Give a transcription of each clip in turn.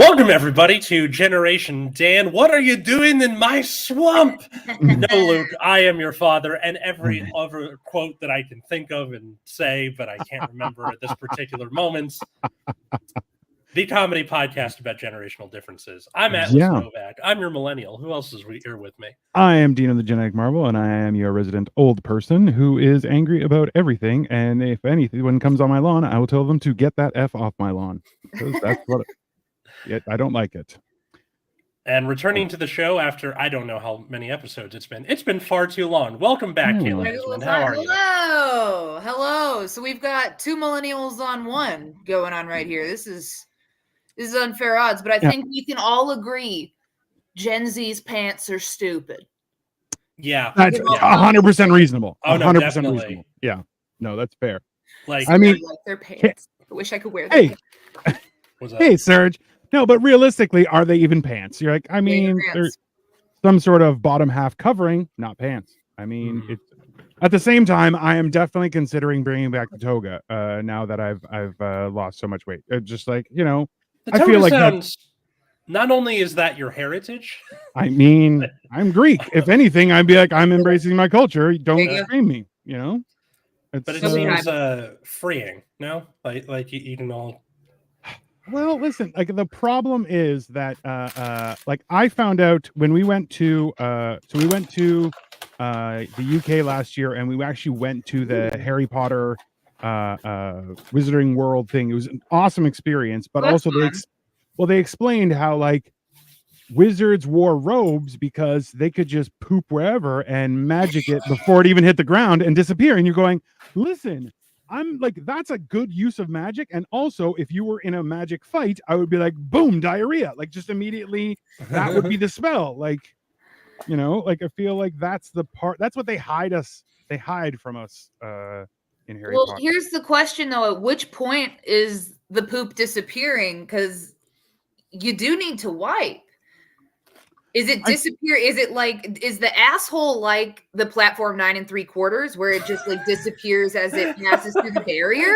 Welcome, everybody, to Generation Dan. What are you doing in my swamp? No, Luke, I am your father, and every other quote that I can think of and say, but I can't remember at this particular moment. The comedy podcast about generational differences. I'm Atlas Novak. I'm your millennial. Who else is here with me? I am Dean of the Genetic Marvel, and I am your resident old person who is angry about everything. And if anyone comes on my lawn, I will tell them to get that F off my lawn. Because that's what I don't like it. And returning to the show after I don't know how many episodes it's been. It's been far too long. Welcome back, Kayla Esmond. How are you? Hello. So we've got two millennials on one going on right here. This is unfair odds, but I think we can all agree Gen Z's pants are stupid. Yeah. That's 100% reasonable. Oh, no, 100% definitely. reasonable. Yeah. No, that's fair. Like, I mean, like their pants. I wish I could wear them. Hey, Serge. No, but realistically, are they even pants? You're like, I mean, there's some sort of bottom half covering, not pants. I mean, it's at the same time, I am definitely considering bringing back the toga. Now that I've lost so much weight, just like the toga, I feel like sounds. Not only is that your heritage. I mean, I'm Greek. If anything, I'd be like, I'm embracing my culture. Don't shame me. But it seems freeing. No, like you can all. Well, listen, like the problem is that like I found out when we went to the UK last year, and we actually went to the Harry Potter Wizarding World thing. It was an awesome experience, but also they explained how like wizards wore robes because they could just poop wherever and magic it before it even hit the ground and disappear. And you're going, listen, I'm like, that's a good use of magic. And also, if you were in a magic fight, I would be like, boom, diarrhea. Like, just immediately, that would be the spell. Like, like I feel like that's the part. That's what they hide from us in Harry Potter. Well, here's the question, though. At which point is the poop disappearing? Because you do need to wipe. Is it disappear? Is the asshole like the platform 9 3/4 where it just like disappears as it passes through the barrier?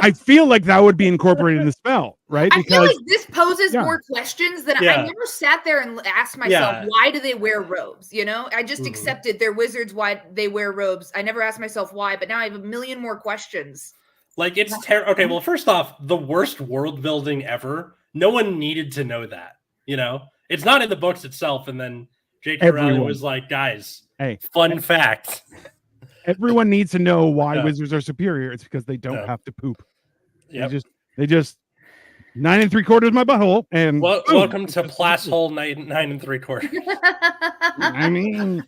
I feel like that would be incorporated in the spell, right? I feel like this poses more questions that I never sat there and asked myself, why do they wear robes? I just accepted they're wizards, why they wear robes. I never asked myself why, but now I have a million more questions. Like it's terrible. Okay, well, first off, the worst world building ever. No one needed to know that, It's not in the books itself, and then J.K. Rowling was like, guys, fun fact. Everyone needs to know why wizards are superior. It's because they don't have to poop. Yep. They just 9 3/4 my butthole. And welcome to Plasshole 9 3/4. I mean,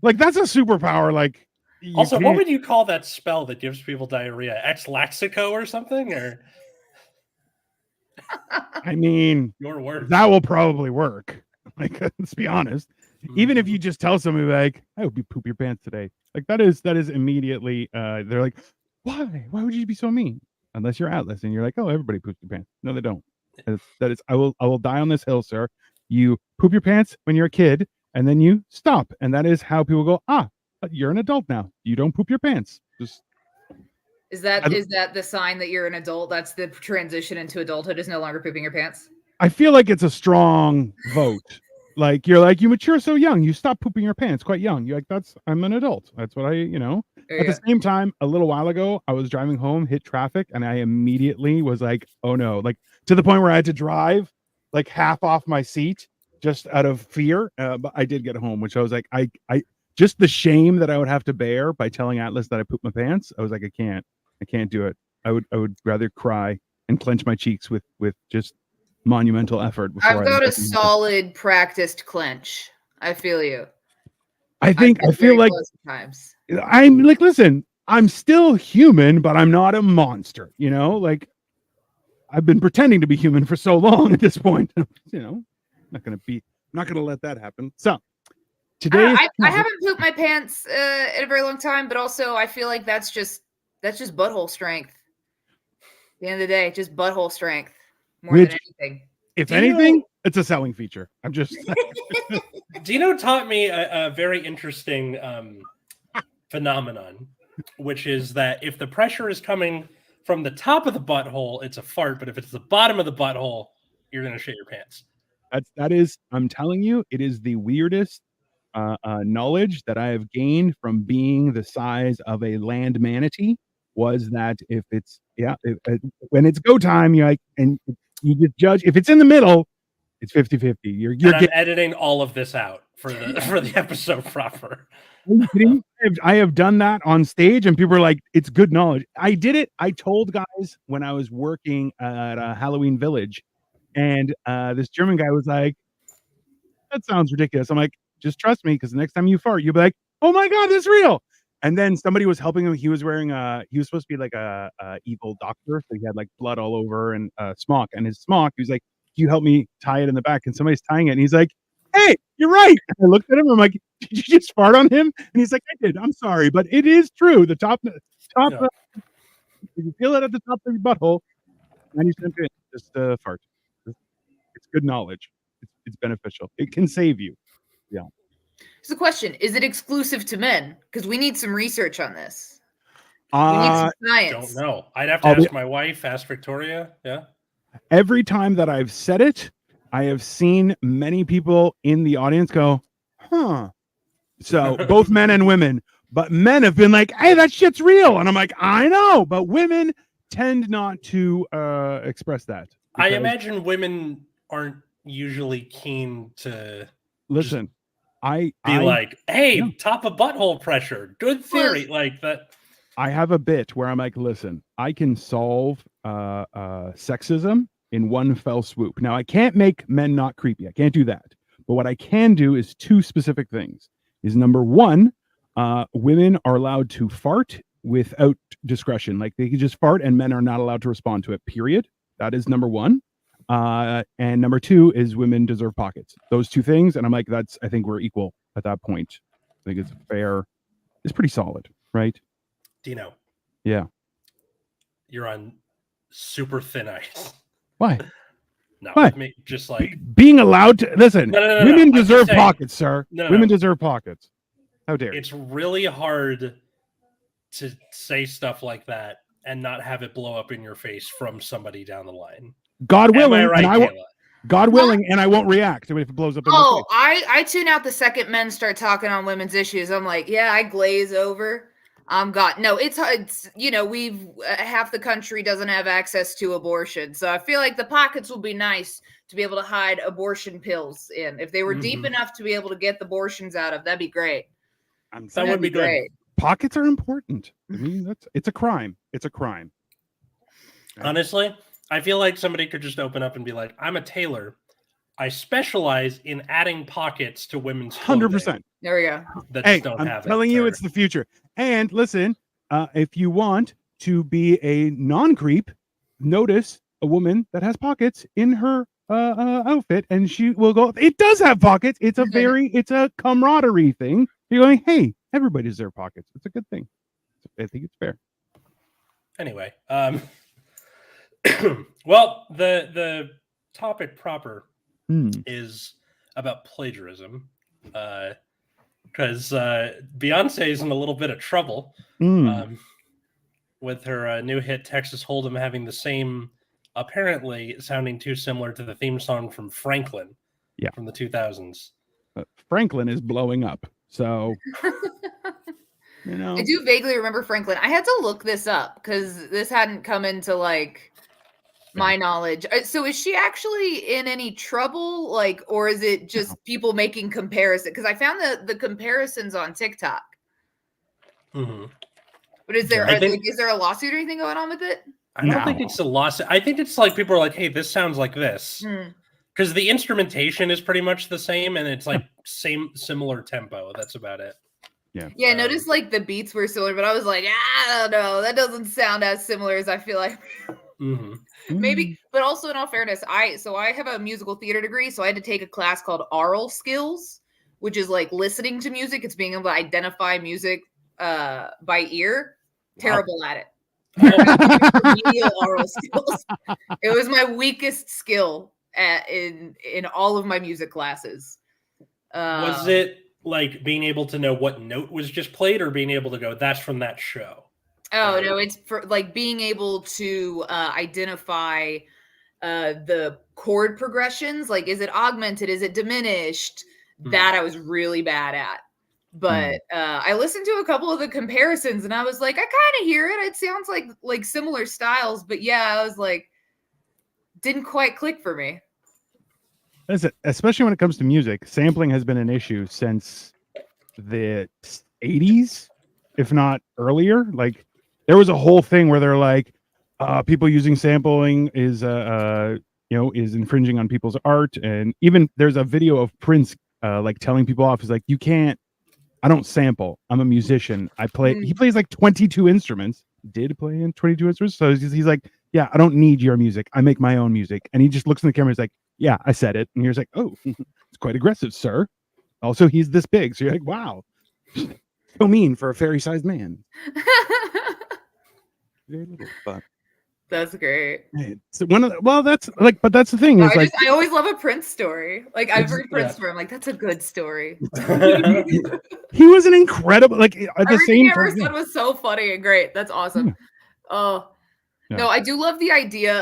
like that's a superpower. Like, also, what would you call that spell that gives people diarrhea? Ex-laxico or something? Or I mean, your word. That will probably work. Like, let's be honest. Even if you just tell somebody like, "I hope you poop your pants today," like that is immediately. They're like, "Why? Why would you be so mean?" Unless you're Atlas and you're like, "Oh, everybody poops their pants." No, they don't. That is. I will die on this hill, sir. You poop your pants when you're a kid, and then you stop, and that is how people go. Ah, you're an adult now. You don't poop your pants. Just. Is that the sign that you're an adult? That's the transition into adulthood, is no longer pooping your pants? I feel like it's a strong vote. Like you're like, you mature so young, you stop pooping your pants quite young. You're like, I'm an adult. That's what I. At the same time, a little while ago, I was driving home, hit traffic, and I immediately was like, oh no, like to the point where I had to drive like half off my seat just out of fear. But I did get home, which I was like, I just the shame that I would have to bear by telling Atlas that I pooped my pants. I was like, I can't do it. I would rather cry and clench my cheeks with just monumental effort. I've got a solid practiced clench. I feel you. I feel like times. I'm like, listen, I'm still human, but I'm not a monster. Like I've been pretending to be human for so long at this point. I'm not gonna let that happen. So today, I haven't pooped my pants in a very long time, but also I feel like that's just butthole strength. At the end of the day, just butthole strength more than anything. If anything, it's a selling feature. I'm just. Dino taught me a very interesting phenomenon, which is that if the pressure is coming from the top of the butthole, it's a fart, but if it's the bottom of the butthole, you're gonna shit your pants. That is, I'm telling you, it is the weirdest knowledge that I have gained from being the size of a land manatee. Was that if it's when it's go time, you like, and you just judge if it's in the middle, it's 50-50. You're I'm editing all of this out for the episode proper. I have done that on stage, and people are like, "It's good knowledge." I did it. I told guys when I was working at a Halloween Village, and this German guy was like, "That sounds ridiculous." I'm like, "Just trust me, because the next time you fart, you'll be like, oh my god, that's real." And then somebody was helping him. He was wearing he was supposed to be like a evil doctor, so he had like blood all over and smock. And his smock, he was like, "Can you help me tie it in the back?" And somebody's tying it, and he's like, "Hey, you're right." And I looked at him. I'm like, "Did you just fart on him?" And he's like, "I did. I'm sorry, but it is true. The top, Yeah. if you feel it at the top of your butthole, 90% just fart. It's good knowledge. It's beneficial. It can save you." Yeah. So the question, is it exclusive to men? Because we need some research on this. We need some science. Don't know. I'd have to ask my wife, ask Victoria. Yeah. Every time that I've said it, I have seen many people in the audience go, "Huh." So both men and women, but men have been like, "Hey, that shit's real." And I'm like, "I know," but women tend not to express that. I imagine women aren't usually keen to listen. Be like, "Hey, top of butthole pressure. Good theory." Like that. I have a bit where I'm like, "Listen, I can solve sexism in one fell swoop." Now, I can't make men not creepy. I can't do that. But what I can do is two specific things. Is number one, women are allowed to fart without discretion. Like they can just fart, and men are not allowed to respond to it. Period. That is number one. And number two is women deserve pockets. Those two things, and I'm like, I think we're equal at that point. I think it's fair. It's pretty solid, right? Dino. Yeah. You're on super thin ice. Why? Not with me. Just like being allowed to listen. No, women deserve pockets, sir. Women deserve pockets. How dare you? It's really hard to say stuff like that and not have it blow up in your face from somebody down the line. God willing, right, and God willing, and I won't react if it blows up in my face. I tune out the second men start talking on women's issues. I'm like, yeah, I glaze over. I'm gone. No, it's we've half the country doesn't have access to abortion, so I feel like the pockets will be nice to be able to hide abortion pills in. If they were deep enough to be able to get the abortions out of, that'd be great. That would be great. Pockets are important. I mean, it's a crime. It's a crime. Honestly, I feel like somebody could just open up and be like, "I'm a tailor. I specialize in adding pockets to women's clothing." 100%. There we go. I'm telling you, it's the future. And listen, if you want to be a non-creep, notice a woman that has pockets in her outfit, and she will go, "It does have pockets." It's a camaraderie thing. You're going, "Hey, everybody deserves pockets." It's a good thing. I think it's fair. Anyway, well, the topic proper is about plagiarism, because Beyonce is in a little bit of trouble with her new hit Texas Hold'em having the same, apparently sounding too similar to the theme song from Franklin, from the 2000s. Franklin is blowing up, so I do vaguely remember Franklin. I had to look this up because this hadn't come into my knowledge. So is she actually in any trouble, or is it just people making comparisons? Because I found the comparisons on TikTok. But is there is there a lawsuit or anything going on with it? I don't think it's a lawsuit. I think it's like people are like, "Hey, this sounds like this," because the instrumentation is pretty much the same, and it's like similar tempo. That's about it. Yeah, I noticed the beats were similar, but I was like, I don't know, that doesn't sound as similar as I feel like. Maybe, but also in all fairness, I have a musical theater degree, so I had to take a class called aural skills, which is like listening to music. It's being able to identify music by ear. Terrible at it. Remedial aural skills. It was my weakest skill in all of my music classes. Was it like being able to know what note was just played, or being able to go, "That's from that show"? Oh, no, it's for being able to identify the chord progressions, like is it augmented, is it diminished, that I was really bad at. But I listened to a couple of the comparisons and I was like, I kind of hear it. It sounds like similar styles, but yeah, I was like, didn't quite click for me. Listen, especially when it comes to music, sampling has been an issue since the 80s, if not earlier. Like there was a whole thing where they're like, people using sampling is is infringing on people's art. And even there's a video of Prince like telling people off. He's like, I don't sample. I'm a musician. He plays like 22 instruments. Did play in 22 instruments. So he's like, yeah, I don't need your music. I make my own music. And he just looks in the camera. He's like, yeah, I said it. And you're like, oh, it's quite aggressive, sir. Also, he's this big. So you're like, wow. So mean for a fairy-sized man. Very little, but that's great. So that's like, but that's the thing. No, is I always love a Prince story. Like I've heard Prince story. I'm like, that's a good story. He was an incredible, like at the same time. Everything was so funny and great. That's awesome. Oh, no, I do love the idea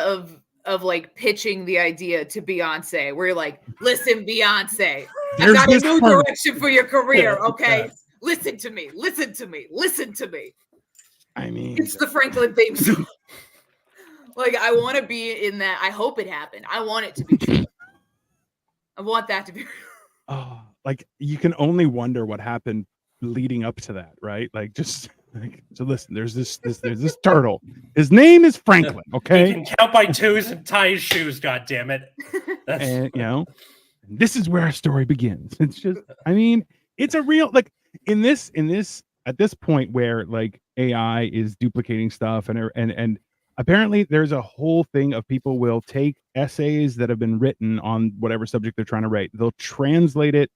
of like pitching the idea to Beyonce, where you're like, listen, Beyonce, I got a new direction for your career. Okay, listen to me. I mean, it's the Franklin theme song. Like, I want to be in that. I hope it happened. I want it to be true. I want that to be real. Oh, like you can only wonder what happened leading up to that, right? Like, just like, so listen, there's this turtle. His name is Franklin. Okay, he can count by twos and tie his shoes. God damn it! And this is where our story begins. It's just, I mean, it's a real, like, in this at this point where like AI is duplicating stuff and apparently there's a whole thing of people will take essays that have been written on whatever subject they're trying to write. They'll translate it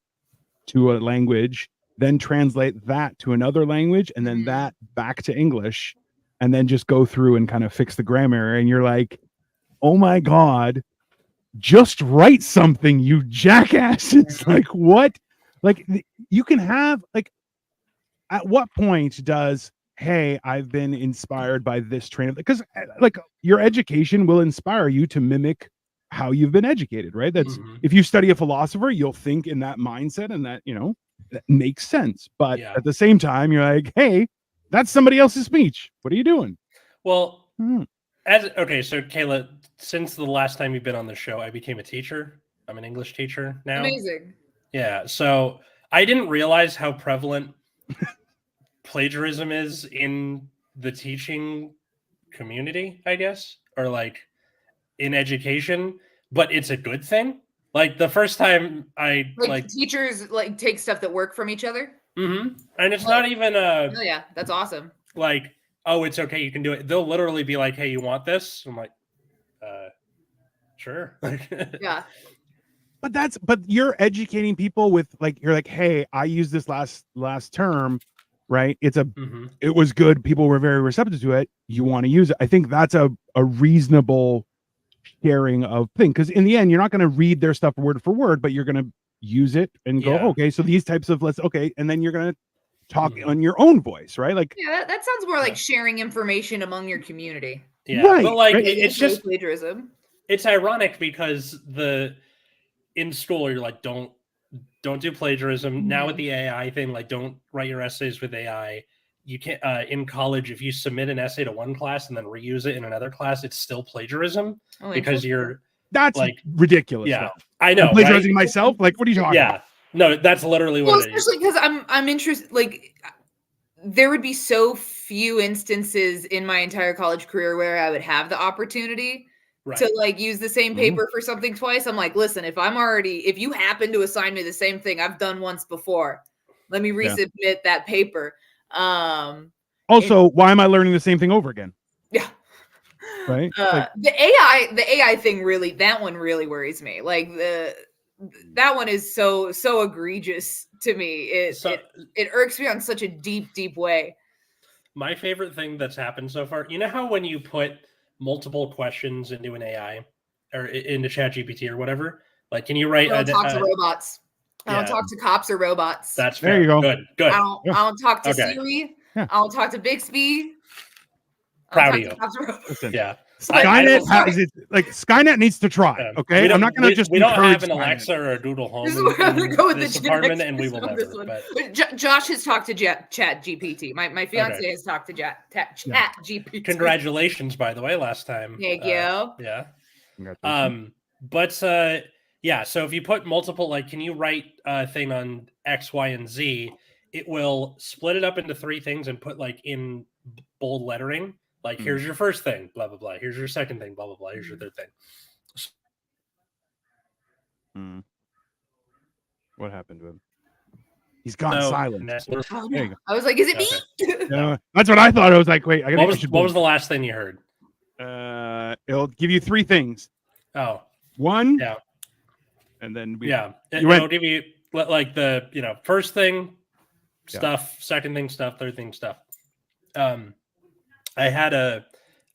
to a language, then translate that to another language, and then that back to English, and then just go through and kind of fix the grammar. And you're like, oh my God, just write something, you jackass. It's like, what? Like, you can have, like, at what point does, hey, I've been inspired by this train of, because like your education will inspire you to mimic how you've been educated, right? That's if you study a philosopher, you'll think in that mindset, and that, that makes sense. But at the same time, you're like, hey, that's somebody else's speech. What are you doing? Well, okay, so Kayla, since the last time you've been on the show, I became a teacher. I'm an English teacher now. Amazing. Yeah, so I didn't realize how prevalent plagiarism is in the teaching community, I guess, or like in education, but it's a good thing. Like the first time I like teachers like take stuff that work from each other. And it's not even oh yeah, that's awesome. Like, oh, it's okay, you can do it. They'll literally be like, hey, you want this? I'm like, sure. Yeah. But you're educating people with, like, you're like, hey, I used this last term, right? It was good. People were very receptive to it. You want to use it. I think that's a reasonable sharing of thing. Because in the end, you're not going to read their stuff word for word, but you're going to use it and go, okay, so these types of and then you're going to talk on your own voice, right? Like, yeah, that sounds more like sharing information among your community. Yeah, right, but like it's just plagiarism. It's ironic because in school you're like, don't do plagiarism. Now with the AI thing, like, don't write your essays with AI. You can't in college, if you submit an essay to one class and then reuse it in another class, it's still plagiarism because that's like ridiculous. Yeah, I know. I'm plagiarizing myself. Like, what are you talking about? No, that's literally what it is. Especially because I'm interested. Like, there would be so few instances in my entire college career where I would have the opportunity to like use the same paper for something twice. I'm like, listen, if you happen to assign me the same thing I've done once before, let me resubmit that paper. Also, why am I learning the same thing over again? Yeah. Right. The AI thing that one really worries me. Like that one is so egregious to me. It irks me on such a deep way. My favorite thing that's happened so far, you know how when you put multiple questions into an AI or into ChatGPT or whatever, like, can you write? I don't talk to robots. I don't talk to cops or robots. That's fair. There you go. Good. I don't talk to Siri. I don't talk to Bixby. Proud of you. Listen, Yeah. Skynet has it. Like Skynet needs to try. Okay, I'm not going to just. We don't have an Skynet. Alexa or a Google Home This is where I'm gonna go with this the apartment, genetics and we will on this never. one. But Josh has talked to Chat GPT. My fiance has talked to Chat GPT. Congratulations, by the way, last time. Thank you. Yeah. Congratulations. Yeah. So if you put multiple, like, can you write a thing on X, Y, and Z? It will split it up into 3 things and put like in bold lettering. Like, here's your first thing, blah, blah, blah. Here's your second thing, blah, blah, blah. Here's your third thing. What happened to him? He's gone silent. Oh, no. I was like, is it me? No, that's what I thought. I was like, wait. What was the last thing you heard? It'll give you 3 things. Oh. 1. Yeah. And then it'll give you like the, first thing, stuff, second thing, stuff, third thing, stuff. I had a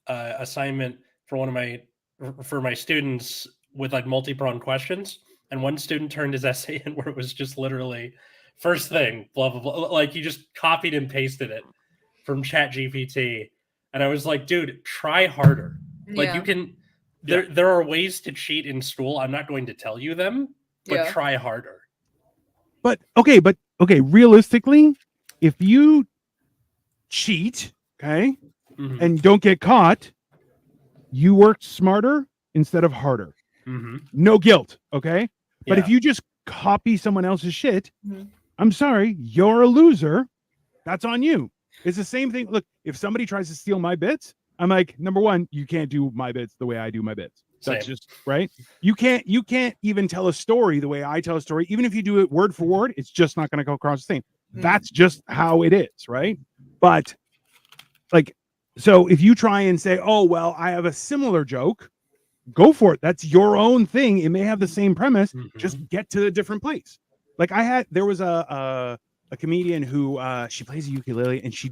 assignment for my students with like multi-pronged questions, and one student turned his essay in where it was just literally first thing, blah blah blah, like he just copied and pasted it from Chat GPT, and I was like, dude, try harder. Like, you can. There are ways to cheat in school. I'm not going to tell you them, but try harder. But okay, realistically, if you cheat, okay, and don't get caught, you worked smarter instead of harder. No guilt, okay? But if you just copy someone else's shit, I'm sorry, you're a loser. That's on you. It's the same thing. Look, if somebody tries to steal my bits, I'm like, number one, you can't do my bits the way I do my bits. That's just right. You can't even tell a story the way I tell a story. Even if you do it word for word, it's just not going to go across the same. That's just how it is, right? But like, so if you try and say, oh, well, I have a similar joke, go for it. That's your own thing. It may have the same premise, just get to a different place. Like there was a comedian who she plays a ukulele, and she's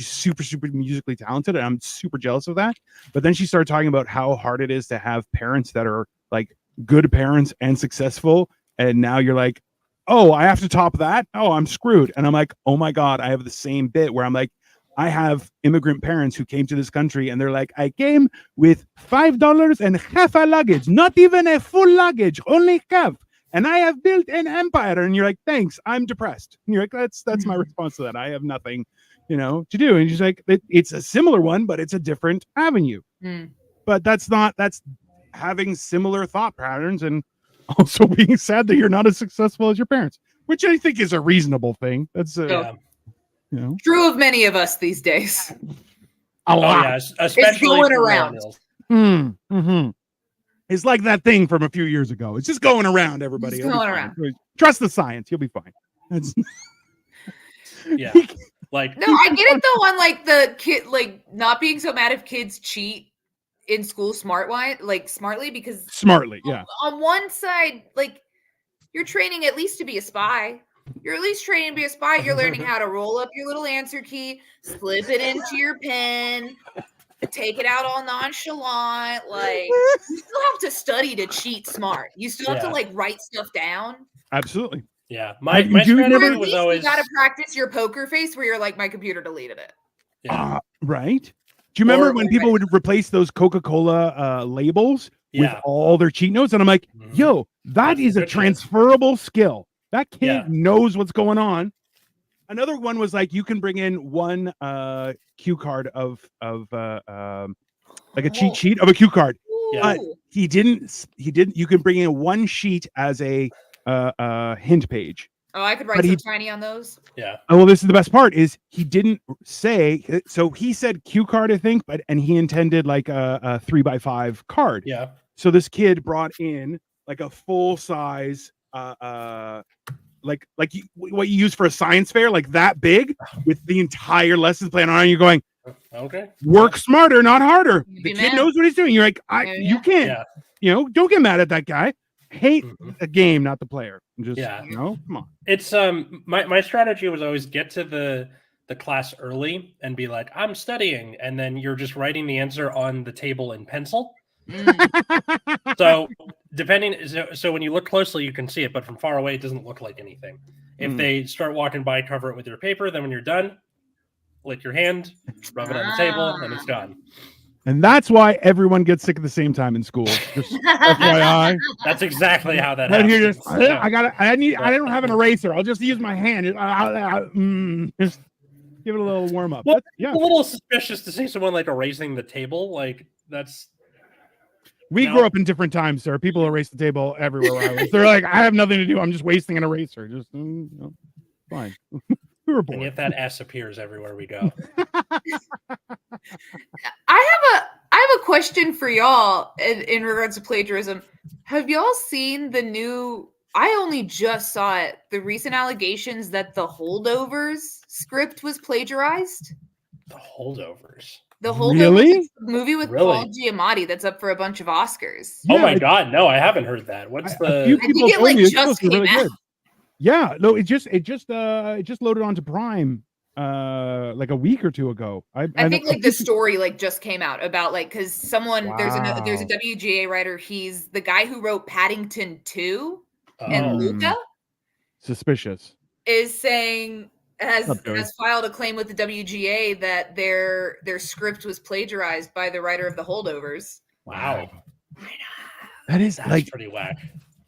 super musically talented, and I'm super jealous of that. But then she started talking about how hard it is to have parents that are like good parents and successful, and now you're like, oh, I have to top that. Oh, I'm screwed. And I'm like, oh my God, I have the same bit where I'm like, I have immigrant parents who came to this country, and they're like, I came with $5 and half a luggage, not even a full luggage, only half. And I have built an empire. And you're like, thanks, I'm depressed. And you're like, that's my response to that. I have nothing, to do. And she's like, it's a similar one, but it's a different avenue. But that's having similar thought patterns and also being sad that you're not as successful as your parents, which I think is a reasonable thing. That's true of many of us these days. A lot. Yeah, especially it's going around. It's like that thing from a few years ago. It's just going around, everybody. It's going around. Trust the science. You'll be fine. Like, no, I get it though, on like the kid, like not being so mad if kids cheat in school smartly, because smartly, yeah. On one side, like, you're training at least to be a spy. You're at least training to be a spy. You're learning how to roll up your little answer key, slip it into your pen, take it out all nonchalant. Like, you still have to study to cheat smart. You still have to like write stuff down. Absolutely. Yeah. My strategy was always, you got to practice your poker face where you're like, my computer deleted it. Right. Do you remember when people would replace those Coca-Cola labels with all their cheat notes? And I'm like, yo, that's is a transferable skill. That kid knows what's going on. Another one was like, you can bring in one cue card of like a cheat sheet of a cue card. But he didn't. You can bring in one sheet as a hint page. Oh, I could write some tiny on those. Yeah. Oh, well, this is the best part is he didn't say, so he said cue card, I think, and he intended like a 3x5 card. Yeah. So this kid brought in like a full size, what you use for a science fair, like that big with the entire lesson plan on. You're going, okay, work smarter, not harder. The kid knows what he's doing. You're like, you can't, don't get mad at that guy. Hate a game, not the player. Just, come on. It's my strategy was always get to the class early and be like, I'm studying, and then you're just writing the answer on the table in pencil. So so when you look closely, you can see it, but from far away, it doesn't look like anything. If they start walking by, cover it with your paper. Then when you're done, lick your hand, rub it on the table, and it's gone. And that's why everyone gets sick at the same time in school. Just FYI. That's exactly how that Right happens. here, just Yeah. I don't have an eraser. I'll just use my hand. Just give it a little warm up. Well, Yeah. it's a little suspicious to see someone like erasing the table. Like that's. We No. grew up in different times, sir. People erase the table everywhere where I was. They're like, I have nothing to do. I'm just wasting an eraser. Just fine. We were And born. yet that S appears everywhere we go. I have a question for y'all in regards to plagiarism. Have y'all seen the new? I only just saw it. The recent allegations that the Holdovers script was plagiarized. The Holdovers. The Holdovers Really? movie with Really? Paul Giamatti that's up for a bunch of Oscars. Oh my Yeah, God! No, I haven't heard that. What's a few the? I think people it, told like, me it's just supposed to be really came good. Yeah, no, it just loaded onto Prime like a week or two ago. I think like the story like just came out about like because someone there's a Wow. WGA writer. He's the guy who wrote Paddington 2 and Oh, Luca Suspicious. is saying Up, Joey. has filed a claim with the WGA that their script was plagiarized by the writer of the Holdovers. wow! That is That's like pretty whack.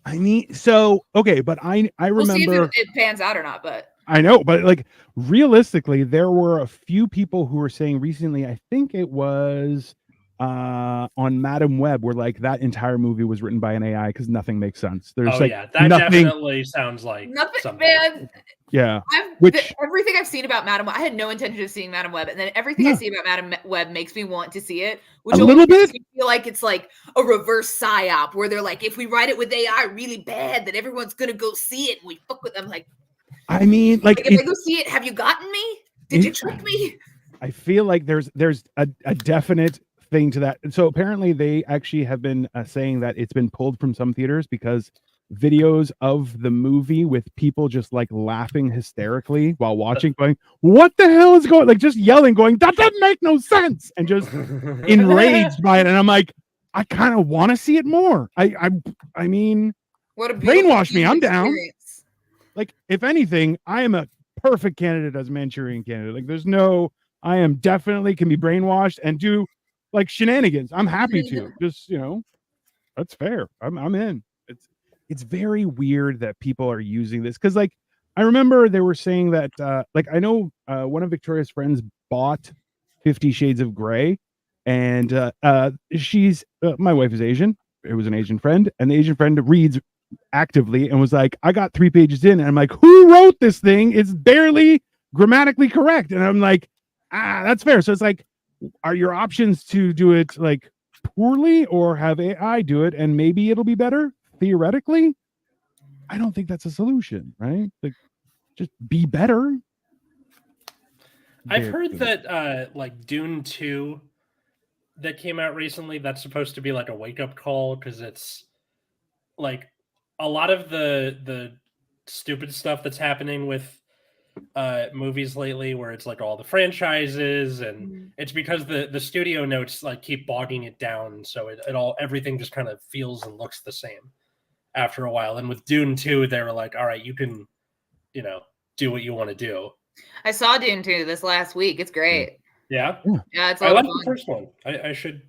I mean, so okay, but I We'll see remember if it pans out or not, but I know, but like realistically, there were a few people who were saying recently, I think it was on Madam Web, where like that entire movie was written by an AI because nothing makes sense. There's Oh like yeah, that nothing. definitely sounds like nothing, something. man. Yeah. Which everything I've seen about Madam Web, I had no intention of seeing Madam Web, and then everything I Yeah. see about Madam Web makes me want to see it. Which A almost little makes bit? me feel like it's like a reverse psyop where they're like, if we write it with AI really bad, then everyone's gonna go see it, and we fuck with them. Like, I mean, like if I go see it, have you gotten me? Did you trick me? I feel like there's a definite thing to that. And so apparently they actually have been saying that it's been pulled from some theaters because videos of the movie with people just like laughing hysterically while watching, going, "What the hell is going?" Like just yelling, going, "That doesn't make no sense," and just enraged by it. And I'm like, I kind of want to see it more. I mean, What a beautiful brainwash me. I'm down. experience. Like, if anything, I am a perfect candidate as Manchurian candidate. Like, there's no, I am definitely can be brainwashed and do like shenanigans. I'm happy to. Just, that's fair. I'm in. It's very weird that people are using this because, like, I remember they were saying that, like, I know one of Victoria's friends bought 50 Shades of Grey, and she's my wife is Asian. It was an Asian friend, and the Asian friend reads actively and was like, I got 3 pages in, and I'm like, who wrote this thing? It's barely grammatically correct. And I'm like, that's fair. So it's like, are your options to do it like poorly or have AI do it and maybe it'll be better? Theoretically, I don't think that's a solution, right? Like, just be better. I've heard that like Dune 2 that came out recently, that's supposed to be like a wake-up call because it's like a lot of the stupid stuff that's happening with movies lately where it's like all the franchises and it's because the studio notes like keep bogging it down, so everything just kind of feels and looks the same after a while. And with Dune 2, they were like, all right, you can do what you want to do. I saw Dune 2 this last week. It's great. Yeah, it's I a lot like of the fun. first one. I should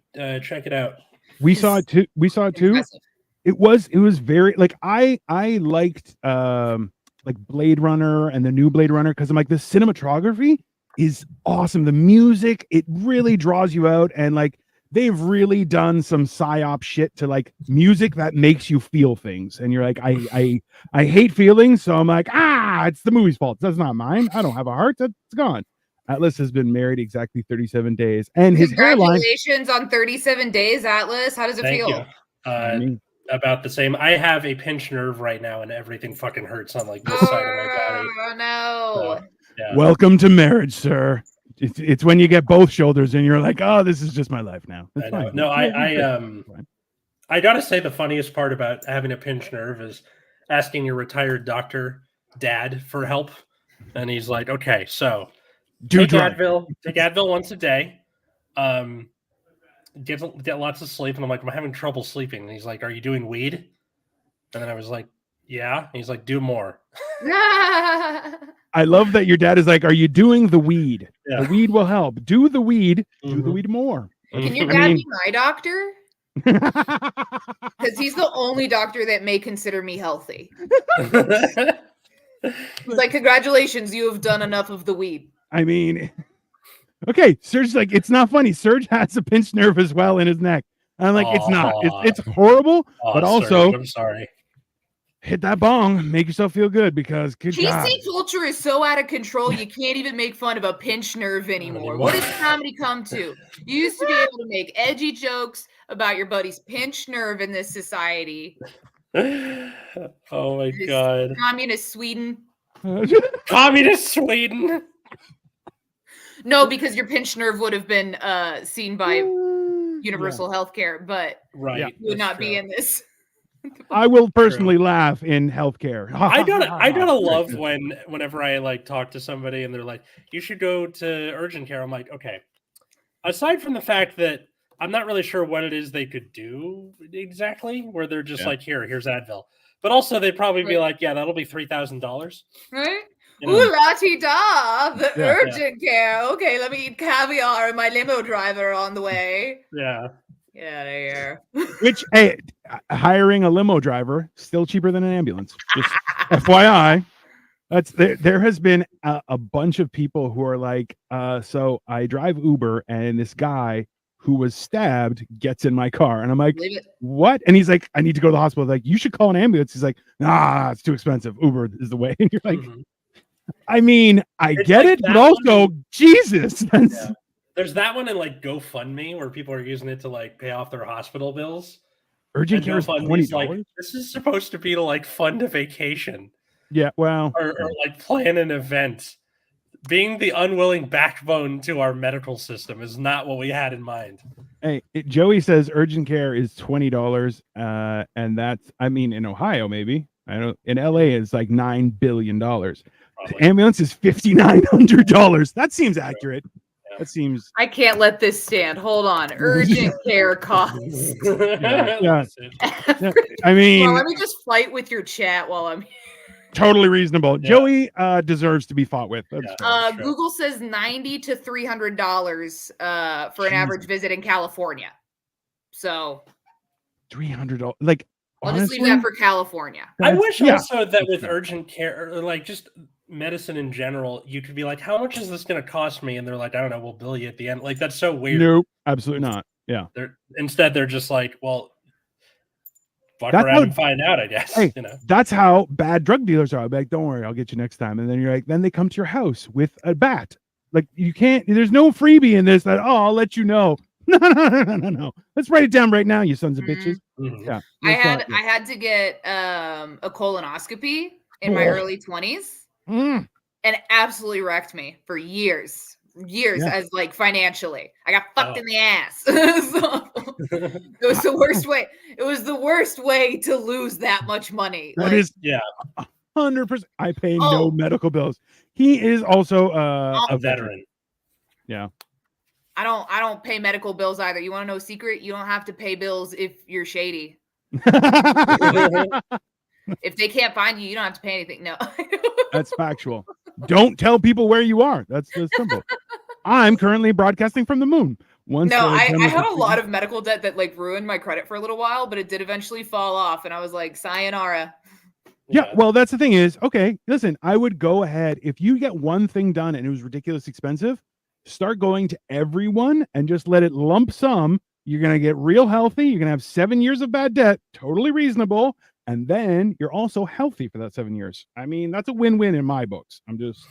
check it out. We saw it too. Impressive. It was very like I liked like Blade Runner and the new Blade Runner because I'm like, the cinematography is awesome. The music, it really draws you out, and like they've really done some psyop shit to like music that makes you feel things. And you're like, I hate feelings, so I'm like, it's the movie's fault. That's not mine. I don't have a heart. That's gone. Atlas has been married exactly 37 days, and his hairline. Congratulations on 37 days, Atlas. How does it Thank feel? you. About the same. I have a pinched nerve right now, and everything fucking hurts on like this side of my body. Oh no! So, yeah. Welcome to marriage, sir. It's when you get both shoulders and you're like, oh, this is just my life now. That's fine. No, I gotta say the funniest part about having a pinched nerve is asking your retired doctor dad for help, and he's like, okay, so take Advil once a day, get lots of sleep. And I'm like, I'm having trouble sleeping. And he's like, are you doing weed? And then I was like, yeah. And he's like, do more. I love that your dad is like, are you doing the weed? Yeah. The weed will help. Do the weed. Do the weed more. Can your Mhm. dad be my doctor? Because he's the only doctor that may consider me healthy. He's like, congratulations, you have done enough of the weed. I mean, okay, Serge's like, it's not funny. Serge has a pinched nerve as well in his neck. I'm like, it's not. It's horrible, but also, Serge, I'm sorry. hit that bong, make yourself feel good because good God. PC culture is so out of control, you can't even make fun of a pinched nerve anymore. What has comedy come to? You used to be able to make edgy jokes about your buddy's pinched nerve in this society. Oh my God. Communist Sweden. Communist Sweden. No, because your pinched nerve would have been seen by universal health care, but right, you would not be in this. I will personally laugh in healthcare. I gotta love whenever I like talk to somebody and they're like, you should go to urgent care. I'm like, okay. Aside from the fact that I'm not really sure what it is they could do exactly, where they're just like, here's Advil. But also they'd probably be like, yeah, that'll be $3,000. Right? You know? Ooh, la-ti-da, the urgent care. Okay, let me eat caviar and my limo driver on the way. Yeah. Get out of here. Which, hey, hiring a limo driver still cheaper than an ambulance. Just FYI. There has been a bunch of people who are like, so I drive Uber and this guy who was stabbed gets in my car. And I'm like, what? And he's like, I need to go to the hospital. Like, you should call an ambulance. He's like, nah, it's too expensive. Uber is the way. And you're like, I mean, I get it, but also, Jesus. There's that one in like GoFundMe where people are using it to like pay off their hospital bills. Urgent care is $20. Like, this is supposed to be to like fund a vacation. Yeah, well, or like plan an event. Being the unwilling backbone to our medical system is not what we had in mind. Hey, Joey says urgent care is $20, and that's, I mean, in Ohio maybe. I don't. In LA, it's like $9 billion. The ambulance is $5,900. That seems accurate. Yeah. That seems. I can't let this stand. Hold on. Urgent care costs. Yeah. I mean, well, let me just fight with your chat while I'm here. Totally reasonable. Yeah. Joey deserves to be fought with. Google says $90 to $300 for an average visit in California. So $300. Like, I'll just leave that for California. I wish also that with urgent care, or like just medicine in general, you could be like, how much is this going to cost me? And they're like, I don't know, we'll bill you at the end. Like, that's so weird. Nope, absolutely not. Yeah. Instead, they're just like, well, fuck around and find out, I guess. Hey, you know, that's how bad drug dealers are. I'll be like, don't worry, I'll get you next time. And then you're like, then they come to your house with a bat. Like, you can't, there's no freebie in this that, I'll let you know. No. Let's write it down right now, you sons of bitches. Mm-hmm. Yeah. I had to get a colonoscopy in my early 20s and it absolutely wrecked me for years as like financially. I got fucked in the ass. So, it was the worst way. It was the worst way to lose that much money. That is 100%. I pay no medical bills. He is also a veteran. Yeah. I don't pay medical bills either. You want to know a secret? You don't have to pay bills if you're shady. If they can't find you, you don't have to pay anything. No. That's factual. Don't tell people where you are. That's simple. I'm currently broadcasting from the moon. I had a lot of medical debt that like ruined my credit for a little while, but it did eventually fall off. And I was like, sayonara. Yeah, well, that's the thing is, okay, listen, I would go ahead. If you get one thing done and it was ridiculously expensive, start going to everyone and just let it lump sum. You're going to get real healthy. You're going to have 7 years of bad debt. Totally reasonable. And then you're also healthy for that 7 years. I mean, that's a win-win in my books. I'm just,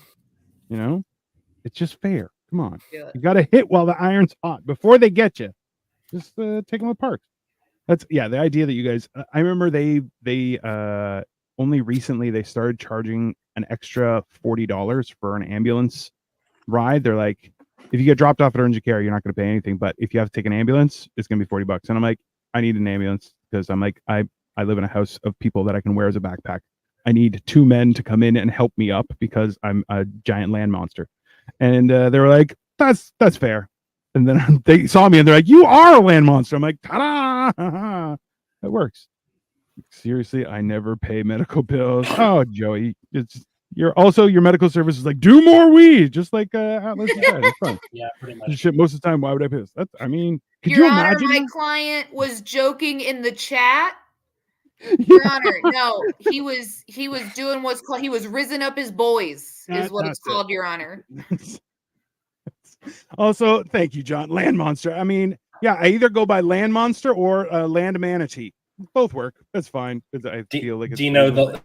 it's just fair. Come on. You got to hit while the iron's hot before they get you. Just take them apart. That's, the idea that you guys, I remember they only recently they started charging an extra $40 for an ambulance ride. They're like, if you get dropped off at urgent care, you're not going to pay anything. But if you have to take an ambulance, it's going to be $40. And I'm like, I need an ambulance because I'm like, I live in a house of people that I can wear as a backpack. I need 2 men to come in and help me up because I'm a giant land monster. And they were like, that's fair. And then they saw me and they're like, you are a land monster. I'm like, ta-da! That works. Seriously, I never pay medical bills. Oh, Joey, Your medical service is like, do more weed, just like Atlas said. It's fun. Yeah, pretty much. Shit, most of the time, why would I piss? I mean, could Your you Honor, imagine? my client was joking in the chat. Your Honor, no, he was doing what's called, he was rizzing up his boys, is what it's called, Your Honor. Also, thank you, John. Land monster. I mean, yeah, I either go by land monster or land manatee. Both work. That's fine. I feel like it's. Do you know the?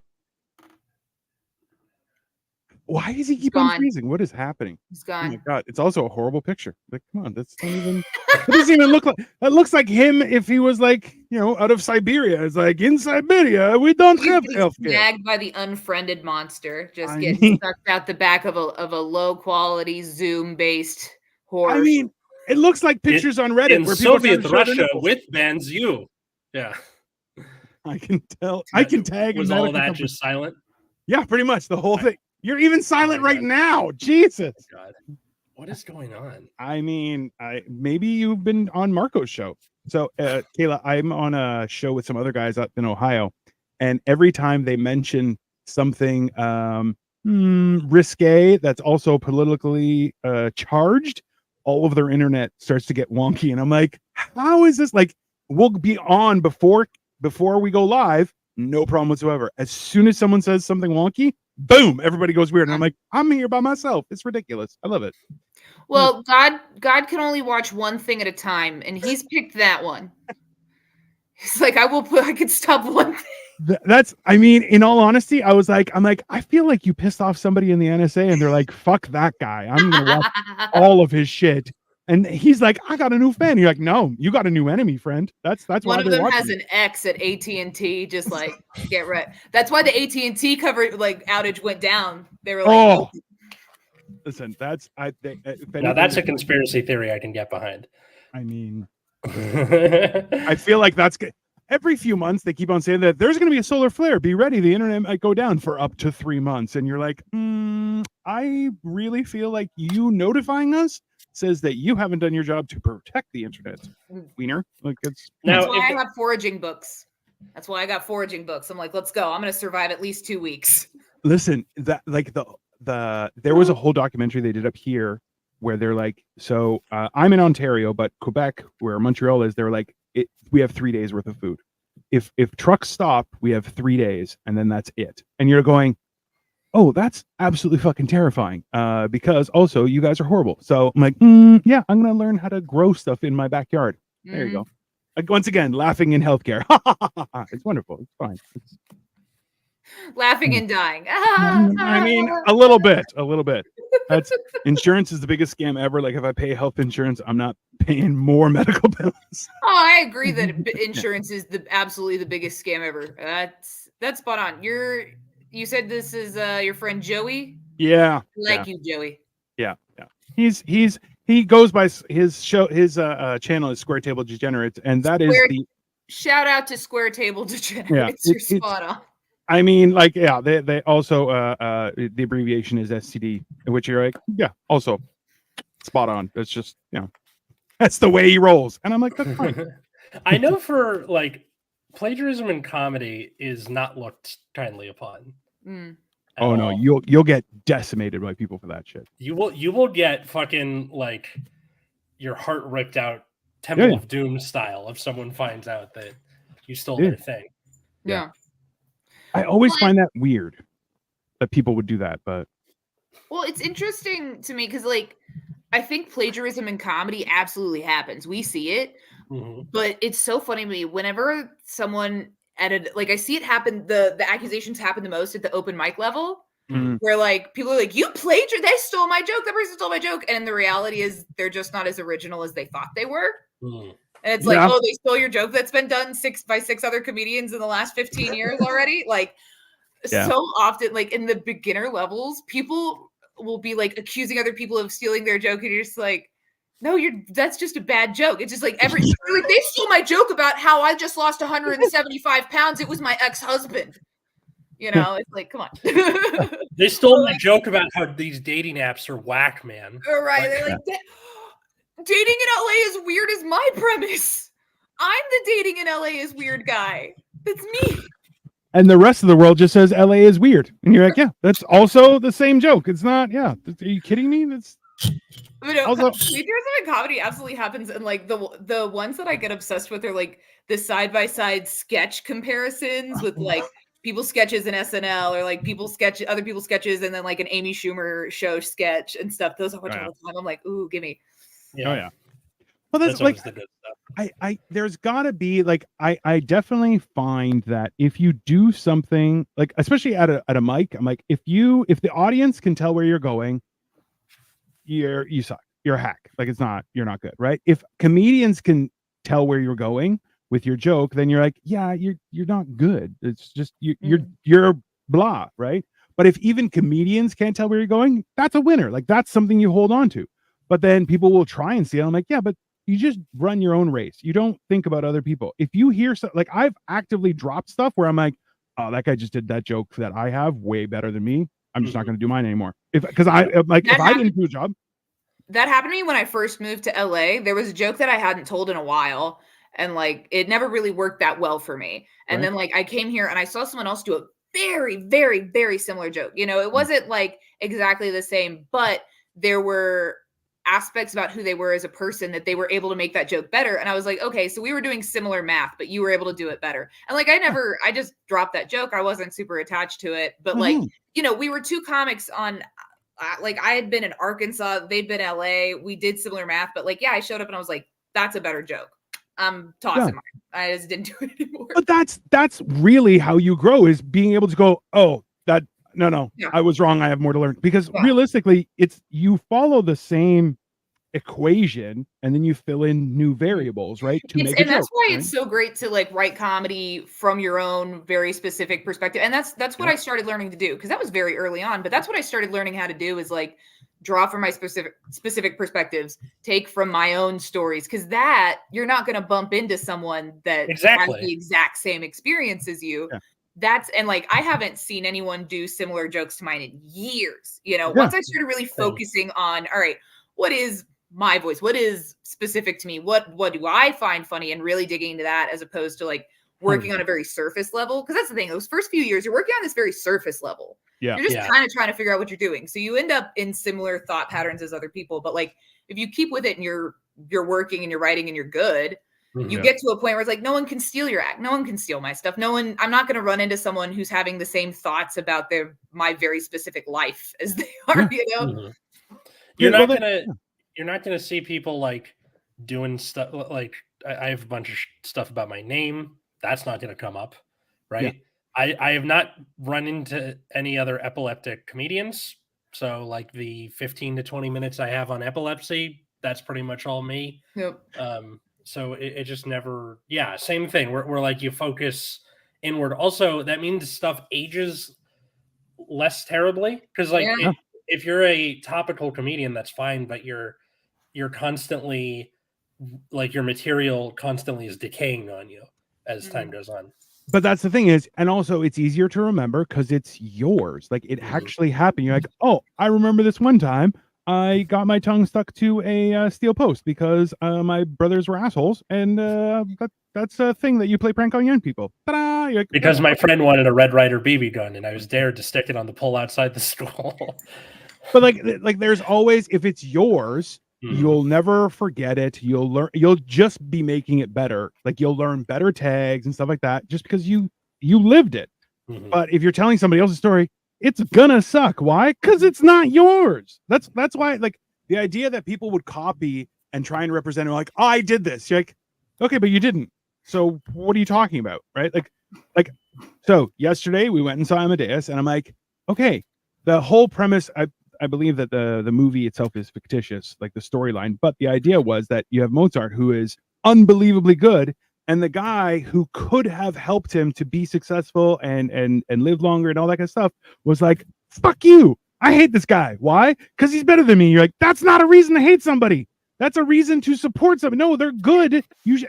Why does he keep gone. on freezing? What is happening? He's Oh my gone. god! It's also a horrible picture. Like, come on, that's not even. It doesn't even look like. That looks like him if he was like, out of Siberia. It's like, in Siberia we don't have healthcare. Snagged by the unfriended monster, just getting sucked out the back of a low quality Zoom based horror. I mean, it looks like pictures on Reddit in where people Soviet Russia with Bands U. Yeah, I can tell. I can tag. Was all that just silent? Yeah, pretty much the whole thing. You're even silent right now. Jesus. Oh God. What is going on? I mean, maybe you've been on Marco's show. So, Kayla, I'm on a show with some other guys up in Ohio, and every time they mention something risque that's also politically charged, all of their internet starts to get wonky, and I'm like, how is this? Like, we'll be on before we go live, no problem whatsoever. As soon as someone says something wonky, boom, everybody goes weird. And I'm like, I'm here by myself. It's ridiculous. I love it. Well, God can only watch one thing at a time, and he's picked that one. He's like, I could stop one thing. That's, I mean, in all honesty, I'm like, I feel like you pissed off somebody in the NSA and they're like, fuck that guy. I'm going to watch all of his shit. And he's like, I got a new fan. You're like, no, you got a new enemy, friend. That's one of them has an X at AT&T. Just like, get right. That's why the AT&T outage went down. They were like, oh. Listen, that's now that's a conspiracy theory I can get behind. I mean, I feel like that's good. Every few months they keep on saying that there's going to be a solar flare. Be ready. The internet might go down for up to 3 months. And you're like, I really feel like you notifying us says that you haven't done your job to protect the internet. Wiener. Like, it's that's why I have foraging books. That's why I got foraging books. I'm like, let's go. I'm going to survive at least 2 weeks. Listen, that like there was a whole documentary they did up here where they're like, so I'm in Ontario, but Quebec, where Montreal is, they're like, we have 3 days worth of food. If trucks stop, we have 3 days, and then that's it. And you're going, oh, that's absolutely fucking terrifying. Because also you guys are horrible. So I'm like, yeah, I'm gonna learn how to grow stuff in my backyard. There you go. Once again, laughing in healthcare. It's wonderful. It's fine. Laughing and dying. I mean, a little bit. That's insurance is the biggest scam ever. Like, if I pay health insurance, I'm not paying more medical bills. Oh, I agree that insurance is absolutely the biggest scam ever. That's spot on. You said this is your friend Joey? Yeah. You, Joey. Yeah. He goes by his channel is Square Table Degenerates, and that is the shout out to Square Table Degenerates. You're spot on. I mean, like, yeah, they also the abbreviation is STD, which you're like, yeah, also spot on. It's just, that's the way he rolls. And I'm like, that's fine. I know for like plagiarism in comedy is not looked kindly upon. Oh no, you'll get decimated by people for that shit. You will get fucking like your heart ripped out Temple of Doom style if someone finds out that you stole their thing. Yeah. I always find that weird that people would do that, but well, it's interesting to me because like I think plagiarism in comedy absolutely happens. We see it, but it's so funny to me whenever someone I see it happen. The accusations happen the most at the open mic level, where like people are like, "You plagiarized? They stole my joke. That person stole my joke," and the reality is they're just not as original as they thought they were. And it's like, oh, they stole your joke that's been done by six other comedians in the last 15 years already. Like, so often, like in the beginner levels, people will be like accusing other people of stealing their joke, and you're just like, no, that's just a bad joke. It's just like like, they stole my joke about how I just lost 175 pounds. It was my ex-husband. It's like, come on. They stole my joke about how these dating apps are whack, man. Right. They're like, dating in LA is weird is my premise. I'm the dating in LA is weird guy. That's me. And the rest of the world just says LA is weird. And you're like, yeah, that's also the same joke. It's not, yeah. Are you kidding me? That's But no, also plagiarism in comedy absolutely happens, and like the ones that I get obsessed with are like the side by side sketch comparisons with like people's sketches in SNL or like other people's sketches, and then like an Amy Schumer show sketch and stuff. Those I watch all the time. I'm like, ooh, give me. Yeah. Oh yeah. Well, that's always like the good stuff. I there's gotta be like I definitely find that if you do something like especially at a mic, I'm like, if the audience can tell where you're going, you suck. You're a hack. Like you're not good, right? If comedians can tell where you're going with your joke, then you're like, yeah, you're not good. It's just you're blah, right? But if even comedians can't tell where you're going, that's a winner. Like that's something you hold on to. But then people will try and see it. I'm like, yeah, but you just run your own race. You don't think about other people. If you hear like I've actively dropped stuff where I'm like, oh, that guy just did that joke that I have way better than me. I'm just not going to do mine anymore. Because I didn't do a job. That happened to me when I first moved to LA. There was a joke that I hadn't told in a while, and like it never really worked that well for me. And then like I came here and I saw someone else do a very, very, very similar joke. You know, it wasn't like exactly the same, but there were aspects about who they were as a person that they were able to make that joke better. And I was like, okay, so we were doing similar math, but you were able to do it better. And like I just dropped that joke. I wasn't super attached to it, but like, you know, we were two comics on like I had been in Arkansas, they'd been LA, we did similar math, but like, yeah, I showed up and I was like, that's a better joke. I'm tossing mine. I just didn't do it anymore. But that's really how you grow, is being able to go, oh, that no, I was wrong. I have more to learn. Because realistically, it's you follow the same equation and then you fill in new variables, right? That's why it's so great to like write comedy from your own very specific perspective. And that's what I started learning to do, because that was very early on, but that's what I started learning how to do, is like draw from my specific perspectives, take from my own stories, because that you're not going to bump into someone that has the exact same experience as you. And like I haven't seen anyone do similar jokes to mine in years. You know, once I started really focusing on, all right, what is my voice? What is specific to me? What do I find funny, and really digging into that, as opposed to like working on a very surface level. Because that's the thing, those first few years, you're working on this very surface level. You're just kind of trying to figure out what you're doing. So you end up in similar thought patterns as other people. But like, if you keep with it and you're working and you're writing and you're good, you get to a point where it's like, no one can steal your act. No one can steal my stuff. I'm not going to run into someone who's having the same thoughts about my very specific life as they are, you know? You're not gonna see people like doing stuff like I have a bunch of stuff about my name. That's not gonna come up, right? I have not run into any other epileptic comedians. So like the 15 to 20 minutes I have on epilepsy, that's pretty much all me. So it just never, same thing. We're like, you focus inward. Also, that means stuff ages less terribly, because like if you're a topical comedian, that's fine, but you're constantly, like, your material constantly is decaying on you as time goes on. But that's the thing is, and also it's easier to remember because it's yours. Like it actually happened. You're like, oh, I remember this one time I got my tongue stuck to a steel post because my brothers were assholes, and that's a thing that you play prank on young people. Ta-da! Like, because my friend wanted a Red Ryder BB gun, and I was dared to stick it on the pole outside the school. But like, there's always, if it's yours, you'll never forget it. You'll learn. You'll just be making it better. Like you'll learn better tags and stuff like that, just because you lived it. But if you're telling somebody else's story, it's gonna suck. Why? Because it's not yours. That's why. Like the idea that people would copy and try and represent it, like, oh, I did this. You're like, okay, but you didn't. So what are you talking about, right? Like. So yesterday we went and saw Amadeus, and I'm like, okay, the whole premise. I believe that the movie itself is fictitious, like the storyline, but the idea was that you have Mozart, who is unbelievably good, and the guy who could have helped him to be successful and live longer and all that kind of stuff was like, fuck you, I hate this guy. Why? Because he's better than me. You're like, that's not a reason to hate somebody. That's a reason to support somebody. No, they're good.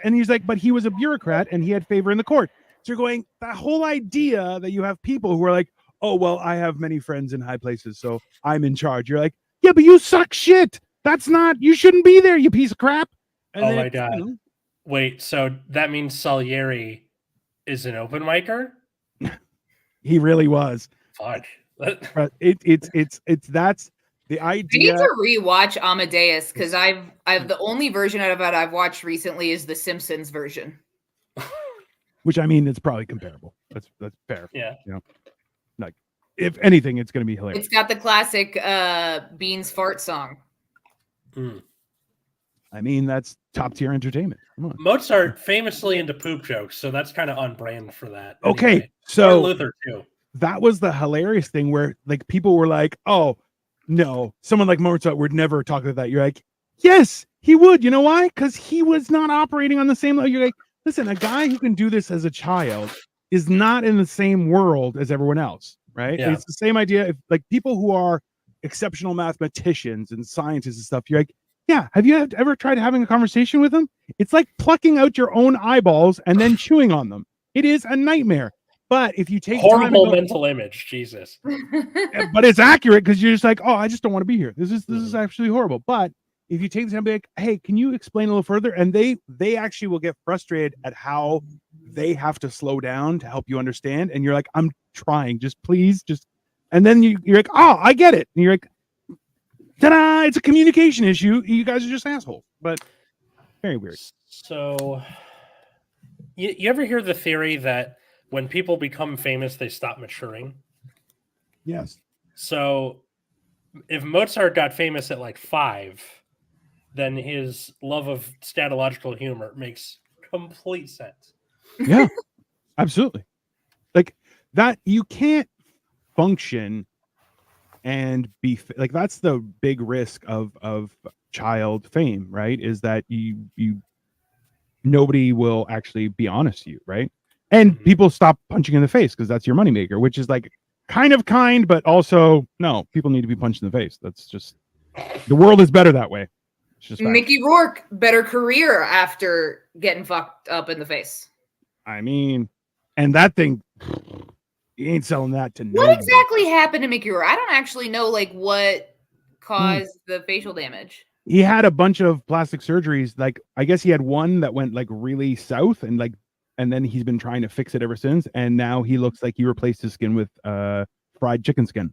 And he's like, but he was a bureaucrat and he had favor in the court. So you're going, that whole idea that you have people who are like, oh, well, I have many friends in high places, so I'm in charge. You're like, yeah, but you suck shit. That's not, you shouldn't be there, you piece of crap. And my God. You know, wait, so that means Salieri is an open micer? He really was. Fuck. But it's that's the I need idea. to rewatch Amadeus because I've the only version of it I've watched recently is the Simpsons version. Which I mean, it's probably comparable. That's fair. Yeah. You know, like if anything, it's going to be hilarious. It's got the classic Beans fart song. I mean, that's top tier entertainment. Come on. Mozart famously into poop jokes, so that's kind of on brand for that. Okay, anyway. so or Luther too. That was the hilarious thing where like people were like, "Oh no, someone like Mozart would never talk like that." You're like, "Yes, he would." You know why? Because he was not operating on the same level. You're like, listen, a guy who can do this as a child is not in the same world as everyone else, right? Yeah. It's the same idea. If like people who are exceptional mathematicians and scientists and stuff, you're like, yeah, have you ever tried having a conversation with them? It's like plucking out your own eyeballs and then chewing on them. It is a nightmare. But if you take horrible mental image, Jesus. But it's accurate because you're just like, oh, I just don't want to be here. This is actually horrible. But if you take the time to be like, hey, can you explain a little further? And they actually will get frustrated at how they have to slow down to help you understand. And you're like, I'm trying, just please, just. And then you're like, oh, I get it. And you're like, ta-da! It's a communication issue. You guys are just assholes. But very weird. So, you ever hear the theory that when people become famous, they stop maturing? Yes. So if Mozart got famous at like 5, then his love of scatological humor makes complete sense. Yeah, absolutely. Like that, you can't function and be like, that's the big risk of child fame, right? Is that you nobody will actually be honest to you, right? And people stop punching in the face because that's your moneymaker, which is like kind, but also no, people need to be punched in the face. That's just, the world is better that way. It's just Mickey Rourke, better career after getting fucked up in the face. I mean, and that thing, you ain't selling that to What nobody. exactly happened to Mickey Rourke? I don't actually know like what caused the facial damage. He had a bunch of plastic surgeries. Like, I guess he had one that went like really south and then he's been trying to fix it ever since. And now he looks like he replaced his skin with fried chicken skin.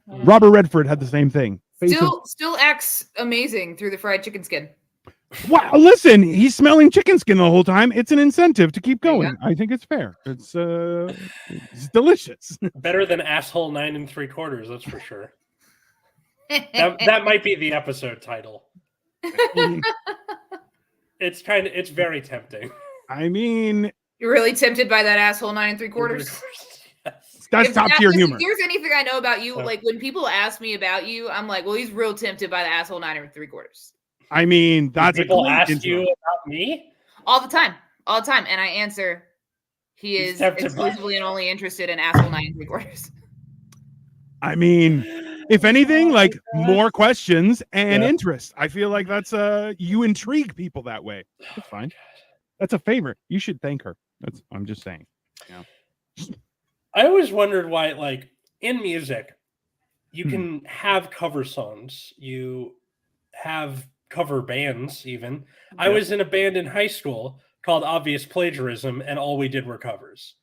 Robert Redford had the same thing. Still acts amazing through the fried chicken skin. Wow, listen, he's smelling chicken skin the whole time. It's an incentive to keep going. I think it's fair. It's delicious. Better than asshole 9 3/4, that's for sure. that might be the episode title. It's very tempting. I mean, you're really tempted by that asshole 9 3/4. That's top tier humor. If there's anything I know about you, like when people ask me about you, I'm like, well, he's real tempted by the asshole 9 3/4. I mean, that's people ask you about me all the time, and I answer, he is exclusively and only interested in asshole 9 3/4. I mean, if anything, like more questions and interest. I feel like that's you intrigue people that way. That's fine. That's a favor. You should thank her. I'm just saying. Yeah. I always wondered why, like in music, you can have cover songs. You have cover bands even. I was in a band in high school called Obvious Plagiarism, and all we did were covers.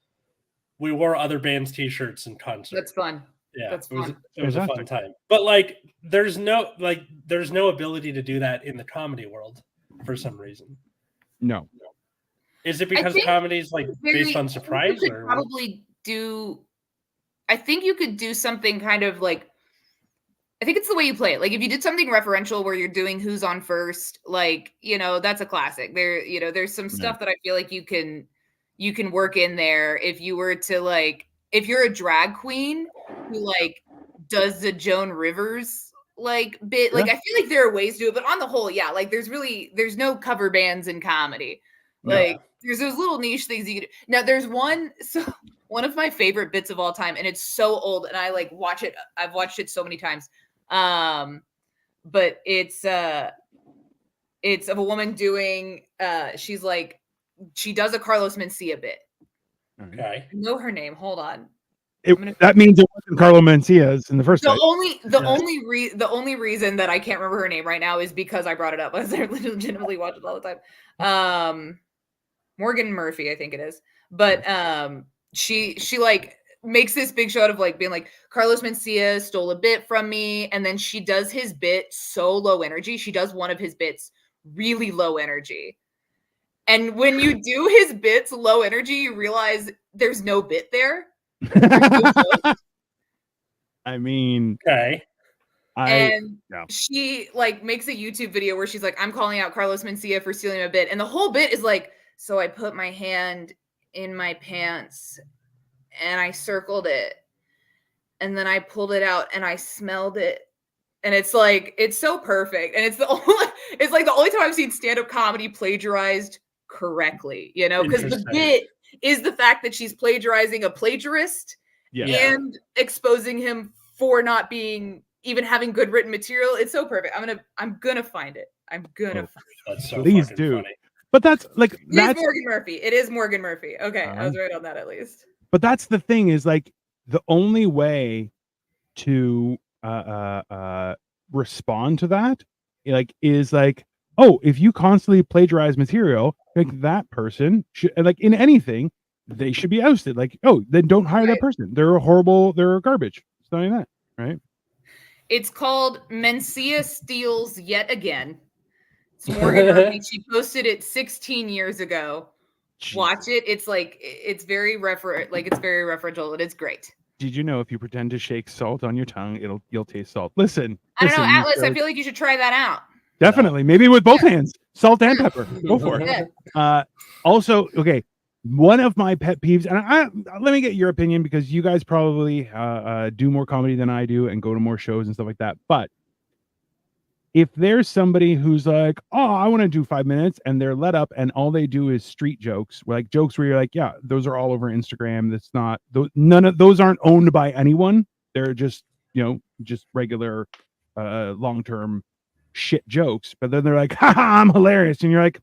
We wore other bands' t-shirts and concerts. That's fun. Yeah, that's fun. It was a fun time. But like there's no ability to do that in the comedy world for some reason. No. Is it because comedy is like based on surprise? Or probably do. I think you could do something kind of like, I think it's the way you play it. Like if you did something referential where you're doing who's on first, like, that's a classic. There's some stuff that I feel like you can work in there if you were to like, if you're a drag queen who like does the Joan Rivers like bit, like I feel like there are ways to do it, but on the whole, like there's no cover bands in comedy. Like there's those little niche things you can do. Now there's one of my favorite bits of all time, and it's so old, and I like watch it. I've watched it so many times. But it's of a woman doing she's like, she does a Carlos Mencia bit. Okay. I know her name. Hold on. That means it wasn't Carlo Mencia's in the first place. The only reason that I can't remember her name right now is because I brought it up. I legitimately watch it all the time. Morgan Murphy, I think it is. But she like makes this big show out of like being like, Carlos Mencia stole a bit from me. And then she does his bit so low energy. She does one of his bits really low energy. And when you do his bits low energy, you realize there's no bit there. I mean, Okay. She like makes a YouTube video where she's like, I'm calling out Carlos Mencia for stealing a bit. And the whole bit is like, so I put my hand in my pants and I circled it. And then I pulled it out and I smelled it. And it's like, it's so perfect. And it's like the only time I've seen stand-up comedy plagiarized correctly, you know, because the bit is the fact that she's plagiarizing a plagiarist and exposing him for not being even having good written material. It's so perfect. I'm gonna find it. I'm gonna find it. That's so Please fucking do. funny. But that's like It is Morgan Murphy. It is Morgan Murphy. Okay, I was right on that at least. But that's the thing is like the only way to respond to that like is like, oh, if you constantly plagiarize material, like that person should, like in anything, they should be ousted. Like, oh, then don't hire that person. They're they're garbage. It's not even that, right? It's called Mencia Steals Yet Again. It's Morgan Murphy. She posted it 16 years ago. Jeez. Watch it. It's like it's very referential and it's great. Did you know if you pretend to shake salt on your tongue, you'll taste salt? Listen, I don't know, Atlas. I feel like you should try that out. Definitely, maybe with both hands, salt and pepper. Go for it. Also, okay, one of my pet peeves, and let me get your opinion because you guys probably do more comedy than I do and go to more shows and stuff like that. But if there's somebody who's like, oh, I want to do 5 minutes, and they're let up, and all they do is street jokes, like jokes where you're like, yeah, those are all over Instagram. That's not none of those aren't owned by anyone. They're just just regular long-term shit jokes. But then they're like, haha, I'm hilarious, and you're like,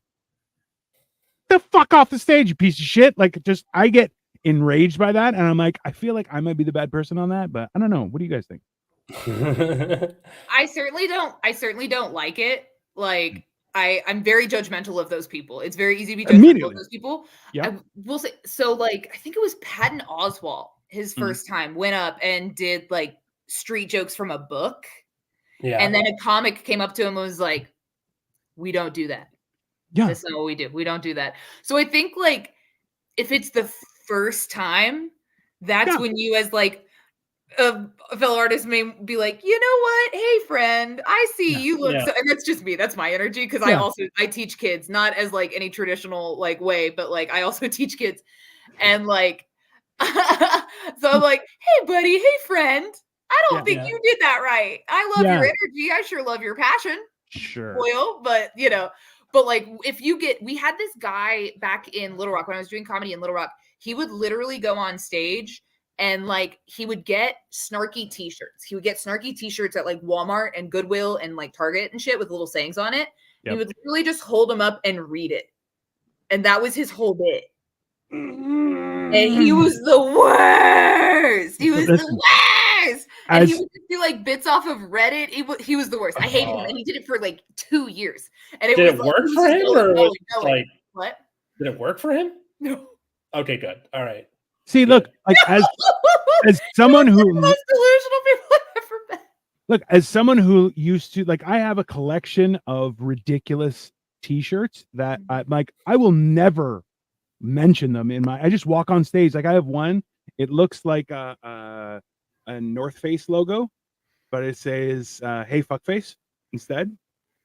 the fuck off the stage, you piece of shit. Like, just I get enraged by that, and I'm like, I feel like I might be the bad person on that, but I don't know. What do you guys think? I certainly don't like it. Like I'm very judgmental of those people. It's very easy to be judgmental of those people. Yeah. I will say so. Like I think it was Patton Oswalt. His first time went up and did like street jokes from a book. Yeah. And then a comic came up to him and was like, "We don't do that. Yeah, that's not what we do. We don't do that." So I think like if it's the first time, that's when you as like a fellow artist may be like, you know what? Hey, friend, I see you look. So, and that's just me. That's my energy because I teach kids, not as like any traditional like way, but like I also teach kids, and like, so I'm like, hey, buddy, hey, friend, I don't think you did that right. I love your energy. I sure love your passion. Sure, Boyle, but but like if you we had this guy back in Little Rock when I was doing comedy in Little Rock. He would literally go on stage. And like he would get snarky t-shirts. He would get snarky t-shirts at like Walmart and Goodwill and like Target and shit with little sayings on it. Yep. He would literally just hold them up and read it. And that was his whole bit. And he was the worst. He was the worst. And he would just do like bits off of Reddit. He was the worst. I hated him. And he did it for like 2 years. And did it work for him? Or was it like, what? Did it work for him? No. Okay, good. All right. See, look, like as someone who the most delusional people I've ever met. Look, as someone who used to like, I have a collection of ridiculous T-shirts that I will never mention them in my. I just walk on stage. Like I have one. It looks like a North Face logo, but it says "Hey fuckface" instead.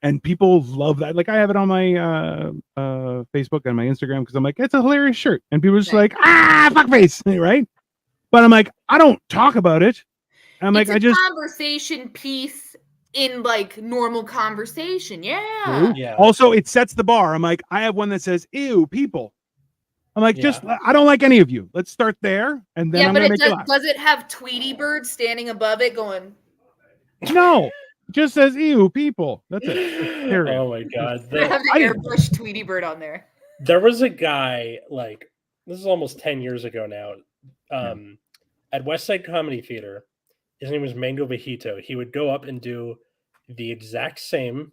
And people love that. Like I have it on my Facebook and my Instagram because I'm like, it's a hilarious shirt. And people are just like, fuckface, right? But I'm like, I don't talk about it. I'm like, I just conversation piece in like normal conversation. Yeah. Yeah. Also, it sets the bar. I'm like, I have one that says, ew, people. I'm like, I don't like any of you. Let's start there. And then I'm gonna make it laugh. Does it have Tweety Bird standing above it going? No. Just says ew people. That's it. Oh my god. I have the airbrush Tweety Bird on there. There was a guy, like, this is almost 10 years ago now, at West Side Comedy Theater. His name was Mango Vejito. He would go up and do the exact same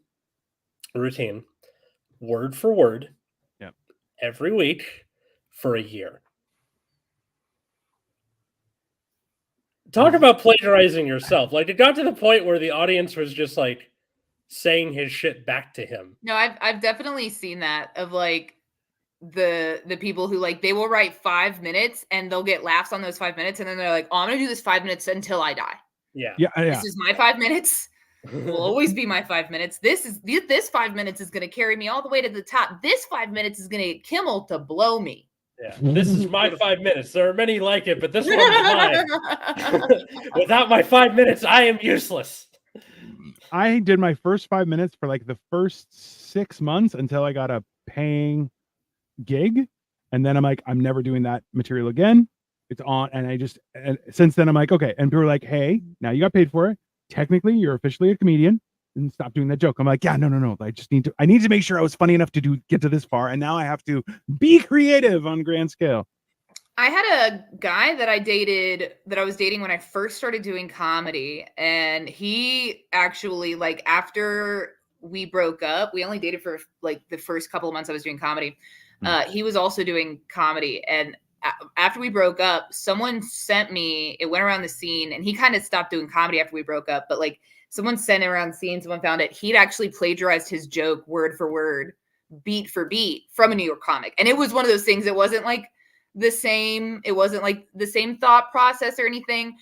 routine, word for word, every week for a year. Talk about plagiarizing yourself. Like, it got to the point where the audience was just like saying his shit back to him. No, I've definitely seen that of like the people who like they will write 5 minutes and they'll get laughs on those 5 minutes and then they're like, oh, I'm gonna do this 5 minutes until I die. Yeah. This is my 5 minutes. Will always be my 5 minutes. This 5 minutes is gonna carry me all the way to the top. This 5 minutes is gonna get Kimmel to blow me. Yeah, this is my 5 minutes. There are many like it, but this one's mine. Without my 5 minutes, I am useless. I did my first 5 minutes for like the first 6 months until I got a paying gig. And then I'm like, I'm never doing that material again. It's on. And since then I'm like, okay. And people are like, hey, now you got paid for it. Technically, you're officially a comedian. And stop doing that joke. I'm like, yeah, no. I need to make sure I was funny enough to get to this far. And now I have to be creative on grand scale. I had a guy that I was dating when I first started doing comedy. And he actually, like, after we broke up, we only dated for like the first couple of months I was doing comedy. He was also doing comedy. And after we broke up, someone sent me, it went around the scene, and he kind of stopped doing comedy after we broke up. But like, someone sent it around the scene, someone found it. He'd actually plagiarized his joke word for word, beat for beat from a New York comic. And it was one of those things, it wasn't like the same thought process or anything,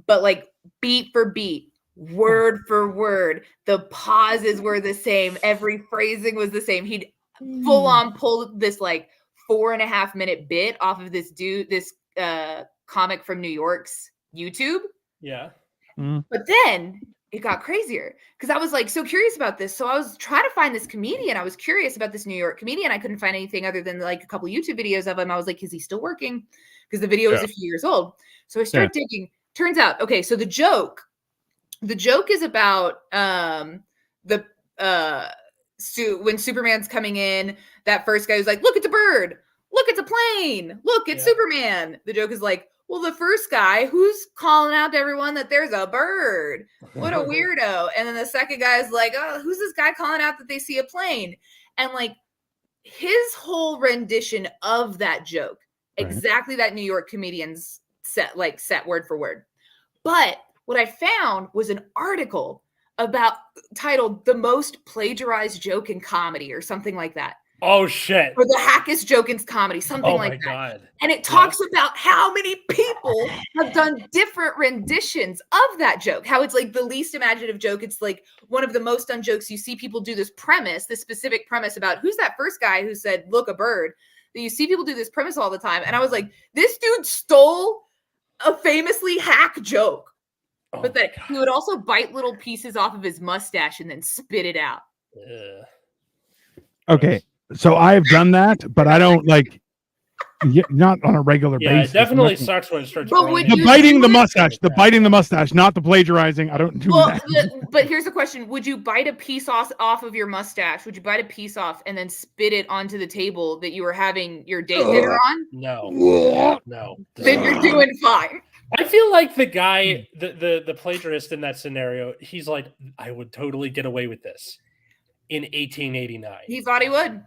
but like beat for beat, word for word, the pauses were the same, every phrasing was the same. He'd full on pulled this like 4.5 minute bit off of this comic from New York's YouTube. Yeah. But then it got crazier because I was like so curious about this. So I was trying to find this comedian. I was curious about this New York comedian. I couldn't find anything other than like a couple YouTube videos of him. I was like, is he still working? Because the video is a few years old. So I started digging. Turns out, okay, so the joke is about when Superman's coming in, that first guy who's like, look, it's a bird. Look, it's a plane. Look, it's Superman. The joke is like, well, the first guy who's calling out to everyone that there's a bird. What a weirdo. And then the second guy is like, oh, who's this guy calling out that they see a plane? And like his whole rendition of that joke, exactly that New York comedian's set word for word. But what I found was an article titled "The Most Plagiarized Joke in Comedy" or something like that. Oh shit! Or the hackest joke in comedy, something like that. God. And it talks about how many people have done different renditions of that joke. How it's like the least imaginative joke. It's like one of the most done jokes. You see people do this specific premise about who's that first guy who said, "Look, a bird." That you see people do this premise all the time. And I was like, this dude stole a famously hack joke. But that he would also bite little pieces off of his mustache and then spit it out. Okay, so I've done that, but I don't like not on a regular basis. It definitely sucks when it starts. The biting the mustache, not the plagiarizing. I don't do that. But here's the question: would you bite a piece off of your mustache? Would you bite a piece off and then spit it onto the table that you were having your date dinner on? No. Then you're doing fine. I feel like the guy, the plagiarist in that scenario, he's like, I would totally get away with this in 1889. He thought he would.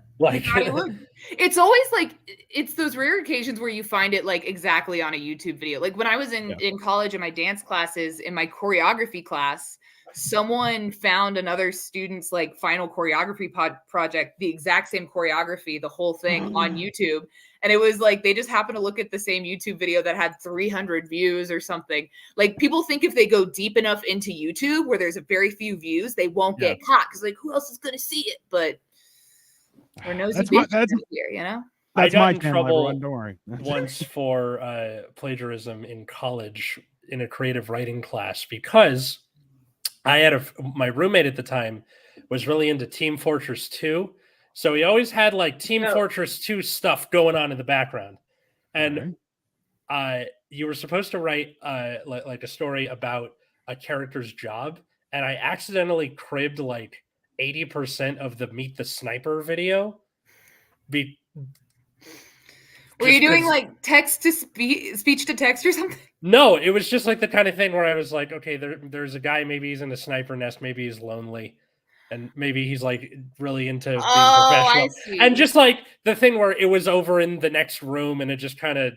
It's always like, it's those rare occasions where you find it like exactly on a YouTube video. Like when I was in college in my dance classes, in my choreography class, someone found another student's like final choreography project, the exact same choreography, the whole thing on YouTube. And it was like, they just happened to look at the same YouTube video that had 300 views or something. Like people think if they go deep enough into YouTube where there's a very few views, they won't get caught. Cause like, who else is going to see it? But we're nosy bitches here, you know? That's I got my in channel, trouble everyone. Don't worry. once for plagiarism in college in a creative writing class because I had my roommate at the time was really into Team Fortress 2. So he always had like Team Fortress 2 stuff going on in the background. And you were supposed to write like a story about a character's job. And I accidentally cribbed like 80% of the Meet the Sniper video. Were you doing like text to speech to text or something? No, it was just like the kind of thing where I was like, okay, there's a guy, maybe he's in a sniper nest, maybe he's lonely, and maybe he's like really into being professional. I see. And just like the thing where it was over in the next room and it just kind of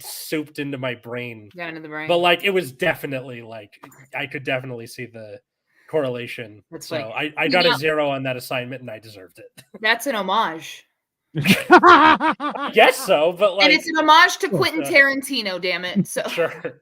souped into my brain. Got into the brain. But like, it was definitely like, I could definitely see the correlation. It's so like, I got a 0 on that assignment, and I deserved it. That's an homage. I guess so, but like, and it's an homage to Quentin Tarantino, damn it. So sure.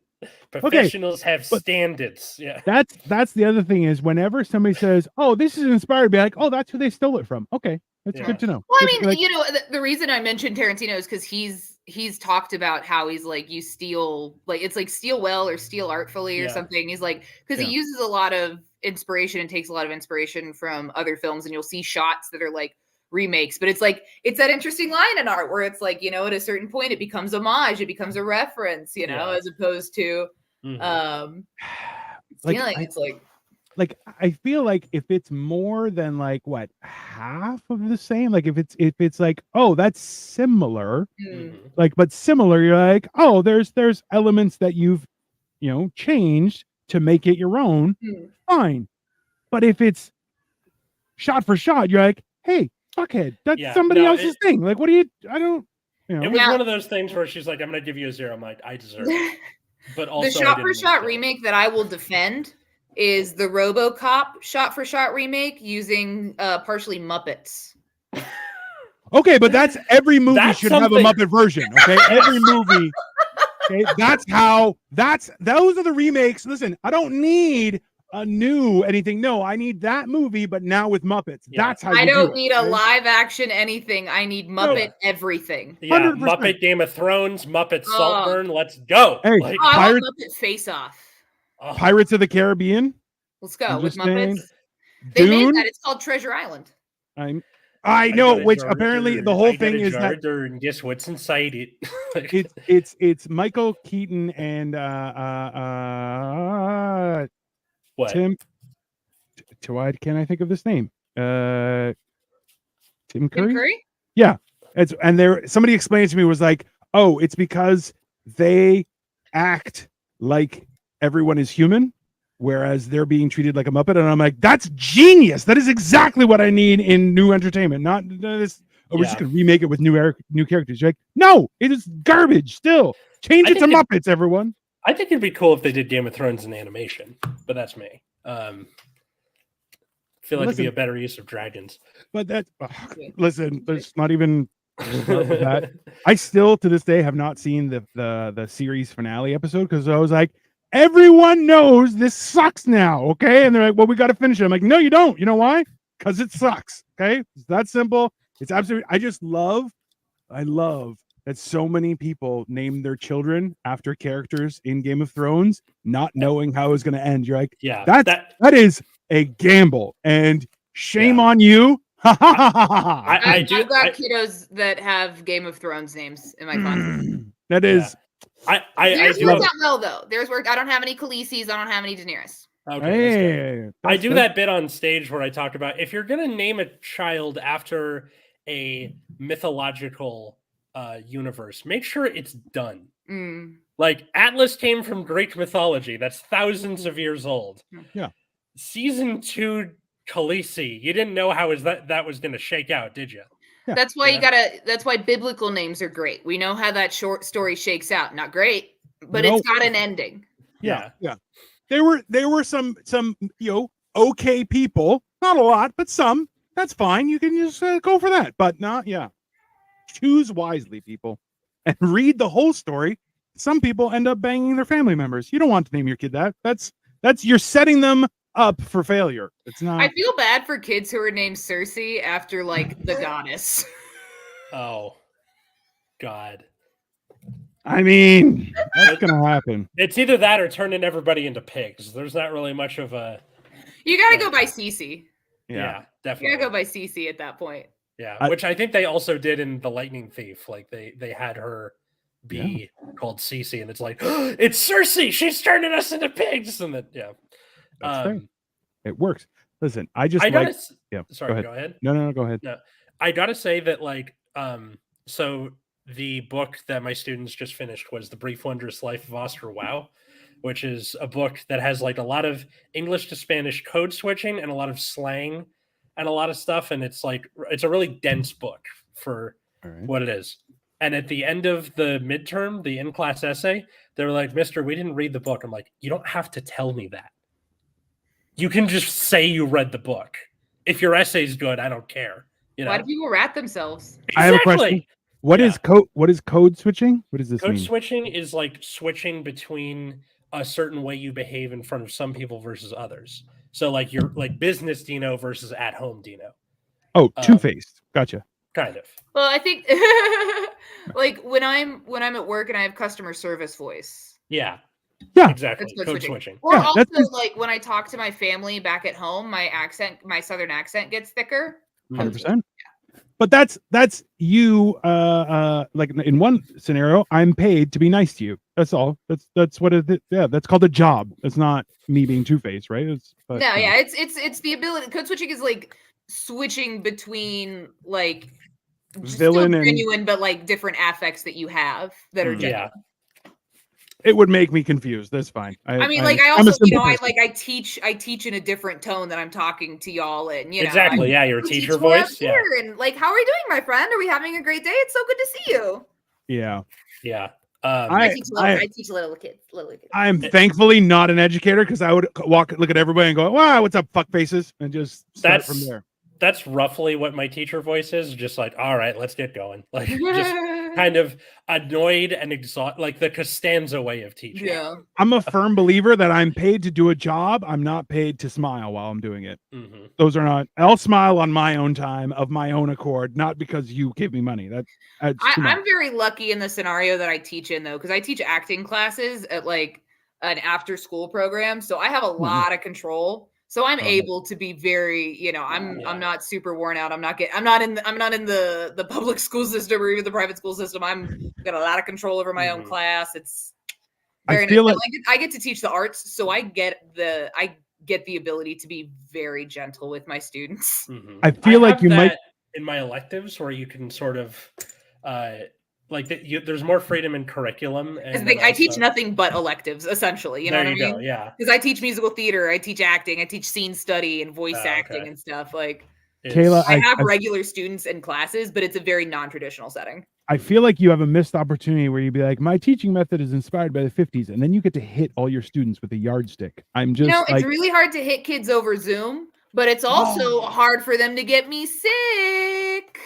Professionals have standards. Yeah. That's the other thing is whenever somebody says, "Oh, this is inspired," be like, "Oh, that's who they stole it from." Okay, that's good to know. Well, I mean, you know, the reason I mentioned Tarantino is because he's talked about how he's like, you steal, like, it's like steal well or steal artfully or something. He's like, because he uses a lot of inspiration and takes a lot of inspiration from other films, and you'll see shots that are like remakes, but it's like, it's that interesting line in art where it's like, you know, at a certain point it becomes homage, it becomes a reference, you know, as opposed to stealing. It's like I feel like if it's more than like what, half of the same, like if it's like, oh, that's similar, like, but similar, you're like, oh, there's elements that you've, you know, changed to make it your own, fine. But if it's shot for shot, you're like, hey, fuckhead, that's somebody else's thing. Like, what do you, I don't, you know. It was one of those things where she's like, I'm gonna give you a 0, Mike. I deserve it. But also the shot for shot remake that I will defend is the RoboCop shot for shot remake using partially Muppets. Okay, but that's every movie should have a Muppet version. Okay, every movie. Okay, those are the remakes. Listen, I don't need a new anything. No, I need that movie, but now with Muppets. That's how I don't need a live action anything. I need Muppet everything. Yeah, 100%. Muppet Game of Thrones, Muppet Saltburn. Let's go. Hey, like, I want Muppet Face Off. Pirates of the Caribbean. Let's go with Muppets. They made that. It's called Treasure Island. I know, which apparently the whole thing is that. And guess what's inside it? it's Michael Keaton and what? Tim. Why can't I think of this name? Tim Curry. Tim Curry? Yeah, somebody explained to me, was like, oh, it's because they act like everyone is human, whereas they're being treated like a Muppet. And I'm like, that's genius. That is exactly what I need in new entertainment. Not this. Oh, we're just gonna remake it with new characters. You're like, no, it is garbage. Still, change it to Muppets, everyone. I think it'd be cool if they did Game of Thrones in animation, but that's me. Feel like it'd be a better use of dragons. But listen, there's not even that. I still to this day have not seen the series finale episode because I was like, everyone knows this sucks now, okay? And they're like, well, we got to finish it. I'm like, no, you don't. You know why? Because it sucks. Okay, it's that simple. It's absolutely. I love that so many people name their children after characters in Game of Thrones, not knowing how it's going to end. You're like, that is a gamble, and shame on you. I've got kiddos that have Game of Thrones names in my class. That is. Theirs worked out well though. Theirs worked. I don't have any Khaleesi's. I don't have any Daenerys. Okay, I do that bit on stage where I talk about if you're gonna name a child after a mythological universe, make sure it's done. Like Atlas came from Greek mythology. That's thousands of years old. Yeah. Season 2 Khaleesi. You didn't know how that was gonna shake out, did you? Yeah. That's why that's why biblical names are great. We know how that short story shakes out. Not great, but it's got an ending. Yeah. There were some okay people, not a lot, but some. That's fine. You can just go for that, but not choose wisely, people, and read the whole story. Some people end up banging their family members. You don't want to name your kid that. That's you're setting them up for failure. It's not. I feel bad for kids who are named Cersei after like the goddess. Oh, God. I mean, that's gonna happen. It's either that or turning everybody into pigs. There's not really much of a. You gotta go by Cece. Yeah, definitely. You gotta go by Cece at that point. Yeah, which I think they also did in The Lightning Thief. Like they had her be called Cece, and it's like, oh, it's Cersei. She's turning us into pigs, and then that's fair. It works. Listen, Sorry, go ahead. No, go ahead. No, I gotta say that so the book that my students just finished was The Brief Wondrous Life of Oscar Wilde, which is a book that has like a lot of English to Spanish code switching and a lot of slang and a lot of stuff. And it's a really dense book for what it is. And at the end of the midterm, the in-class essay, they were like, "Mister, we didn't read the book." I'm like, "You don't have to tell me that. You can just say you read the book. If your essay's good, I don't care." You know? Why do people rat themselves? I have a question. What is code switching? What does this mean? Code switching is like switching between a certain way you behave in front of some people versus others. So like you're like business Dino versus at home Dino. Oh, two-faced. Gotcha. Kind of. Well, I think like when I'm at work and I have customer service voice. Yeah. Yeah. Exactly. That's Code switching. Or Yeah, also like when I talk to my family back at home, my southern accent gets thicker. 100%. But that's you. Like in one scenario, I'm paid to be nice to you. That's all. That's what it. Yeah, that's called a job. It's not me being two-faced, right? It's the ability. Code switching is like switching between like villain and genuine, but like different affects that you have that are genuine. Yeah. It would make me confused. That's fine. I mean, like I also, I teach in a different tone that I'm talking to y'all in. You know, exactly. Yeah, your teacher voice. Yeah. And like, how are you doing, my friend? Are we having a great day? It's so good to see you. Yeah. Yeah. I teach little kids. I'm thankfully not an educator because I would look at everybody and go, "Wow, what's up, fuck faces," and just start from there. That's roughly what my teacher voice is. Just like, all right, let's get going. Like, just kind of annoyed and exhausted, like the Costanza way of teaching. Yeah. I'm a firm believer that I'm paid to do a job. I'm not paid to smile while I'm doing it. Mm-hmm. Those are not. I'll smile on my own time, of my own accord, not because you give me money. I'm very lucky in the scenario that I teach in, though, because I teach acting classes at like an after-school program, so I have a lot of control. So I'm able to be very, you know, I'm not super worn out. I'm not in the public school system or even the private school system. I'm got a lot of control over my own class. It's very nice. I get to teach the arts, so I get the ability to be very gentle with my students. Mm-hmm. I feel like you might in my electives where you can sort of there's more freedom in curriculum. And I teach nothing but electives, essentially. You know what I mean? Go, yeah. Because I teach musical theater, I teach acting, I teach scene study and voice acting and stuff. Like, Kayla, I have regular students in classes, but it's a very non-traditional setting. I feel like you have a missed opportunity where you'd be like, my teaching method is inspired by the 50s, and then you get to hit all your students with a yardstick. It's really hard to hit kids over Zoom, but it's also hard for them to get me sick.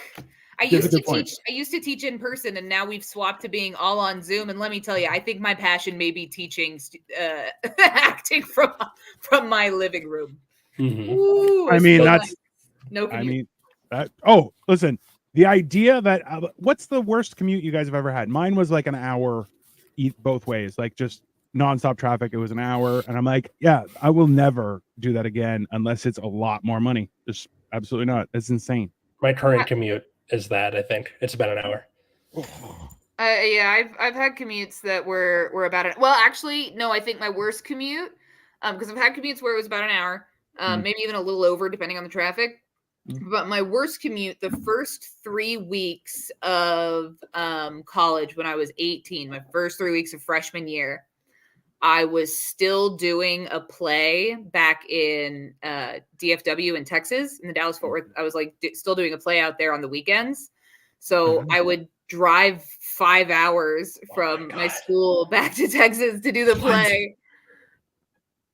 I used to teach in person, and now we've swapped to being all on Zoom. And let me tell you, I think my passion may be teaching acting from my living room. Mm-hmm. Ooh, I mean, that's nice. No commute. I mean, that. Oh, listen, the idea that what's the worst commute you guys have ever had? Mine was like an hour, both ways, like just nonstop traffic. It was an hour, and I'm like, yeah, I will never do that again unless it's a lot more money. Just absolutely not. It's insane. My current commute is that I think it's about an hour. I've had commutes that were about it. Well, actually, no, I think my worst commute, because I've had commutes where it was about an hour, maybe even a little over, depending on the traffic. But my worst commute, the first 3 weeks of college when I was 18, my first 3 weeks of freshman year, I was still doing a play back in DFW in Texas, in the Dallas-Fort Worth. I was like still doing a play out there on the weekends. So I would drive 5 hours from my school back to Texas to do the play.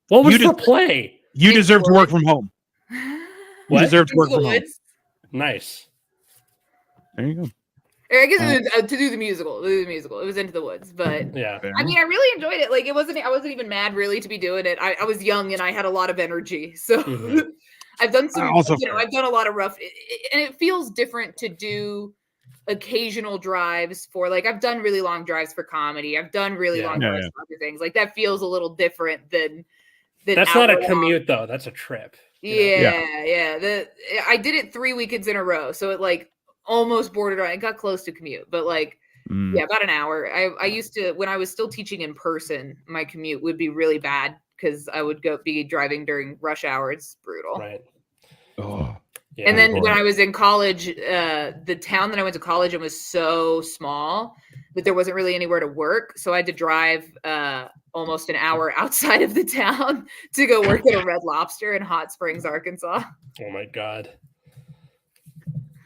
What was the play? You deserve to work from home. You deserve to work from home. Nice. There you go. I guess to do the musical. It was Into the Woods, but yeah. I mean, I really enjoyed it. Like, I wasn't even mad really to be doing it. I was young and I had a lot of energy, so I've done some. I've done a lot of rough, and it feels different to do occasional drives for like I've done really long drives for comedy. I've done really long drives for other things. Like that feels a little different than that's not a commute though. That's a trip. Yeah. I did it 3 weekends in a row, so it like almost bordered on. It got close to commute, but like about an hour. I used to, when I was still teaching in person, my commute would be really bad because I would be driving during rush hour. It's brutal. Right. Oh. Yeah, and then when I was in college, the town that I went to college in was so small that there wasn't really anywhere to work. So I had to drive almost an hour outside of the town to go work at a Red Lobster in Hot Springs, Arkansas. Oh my God.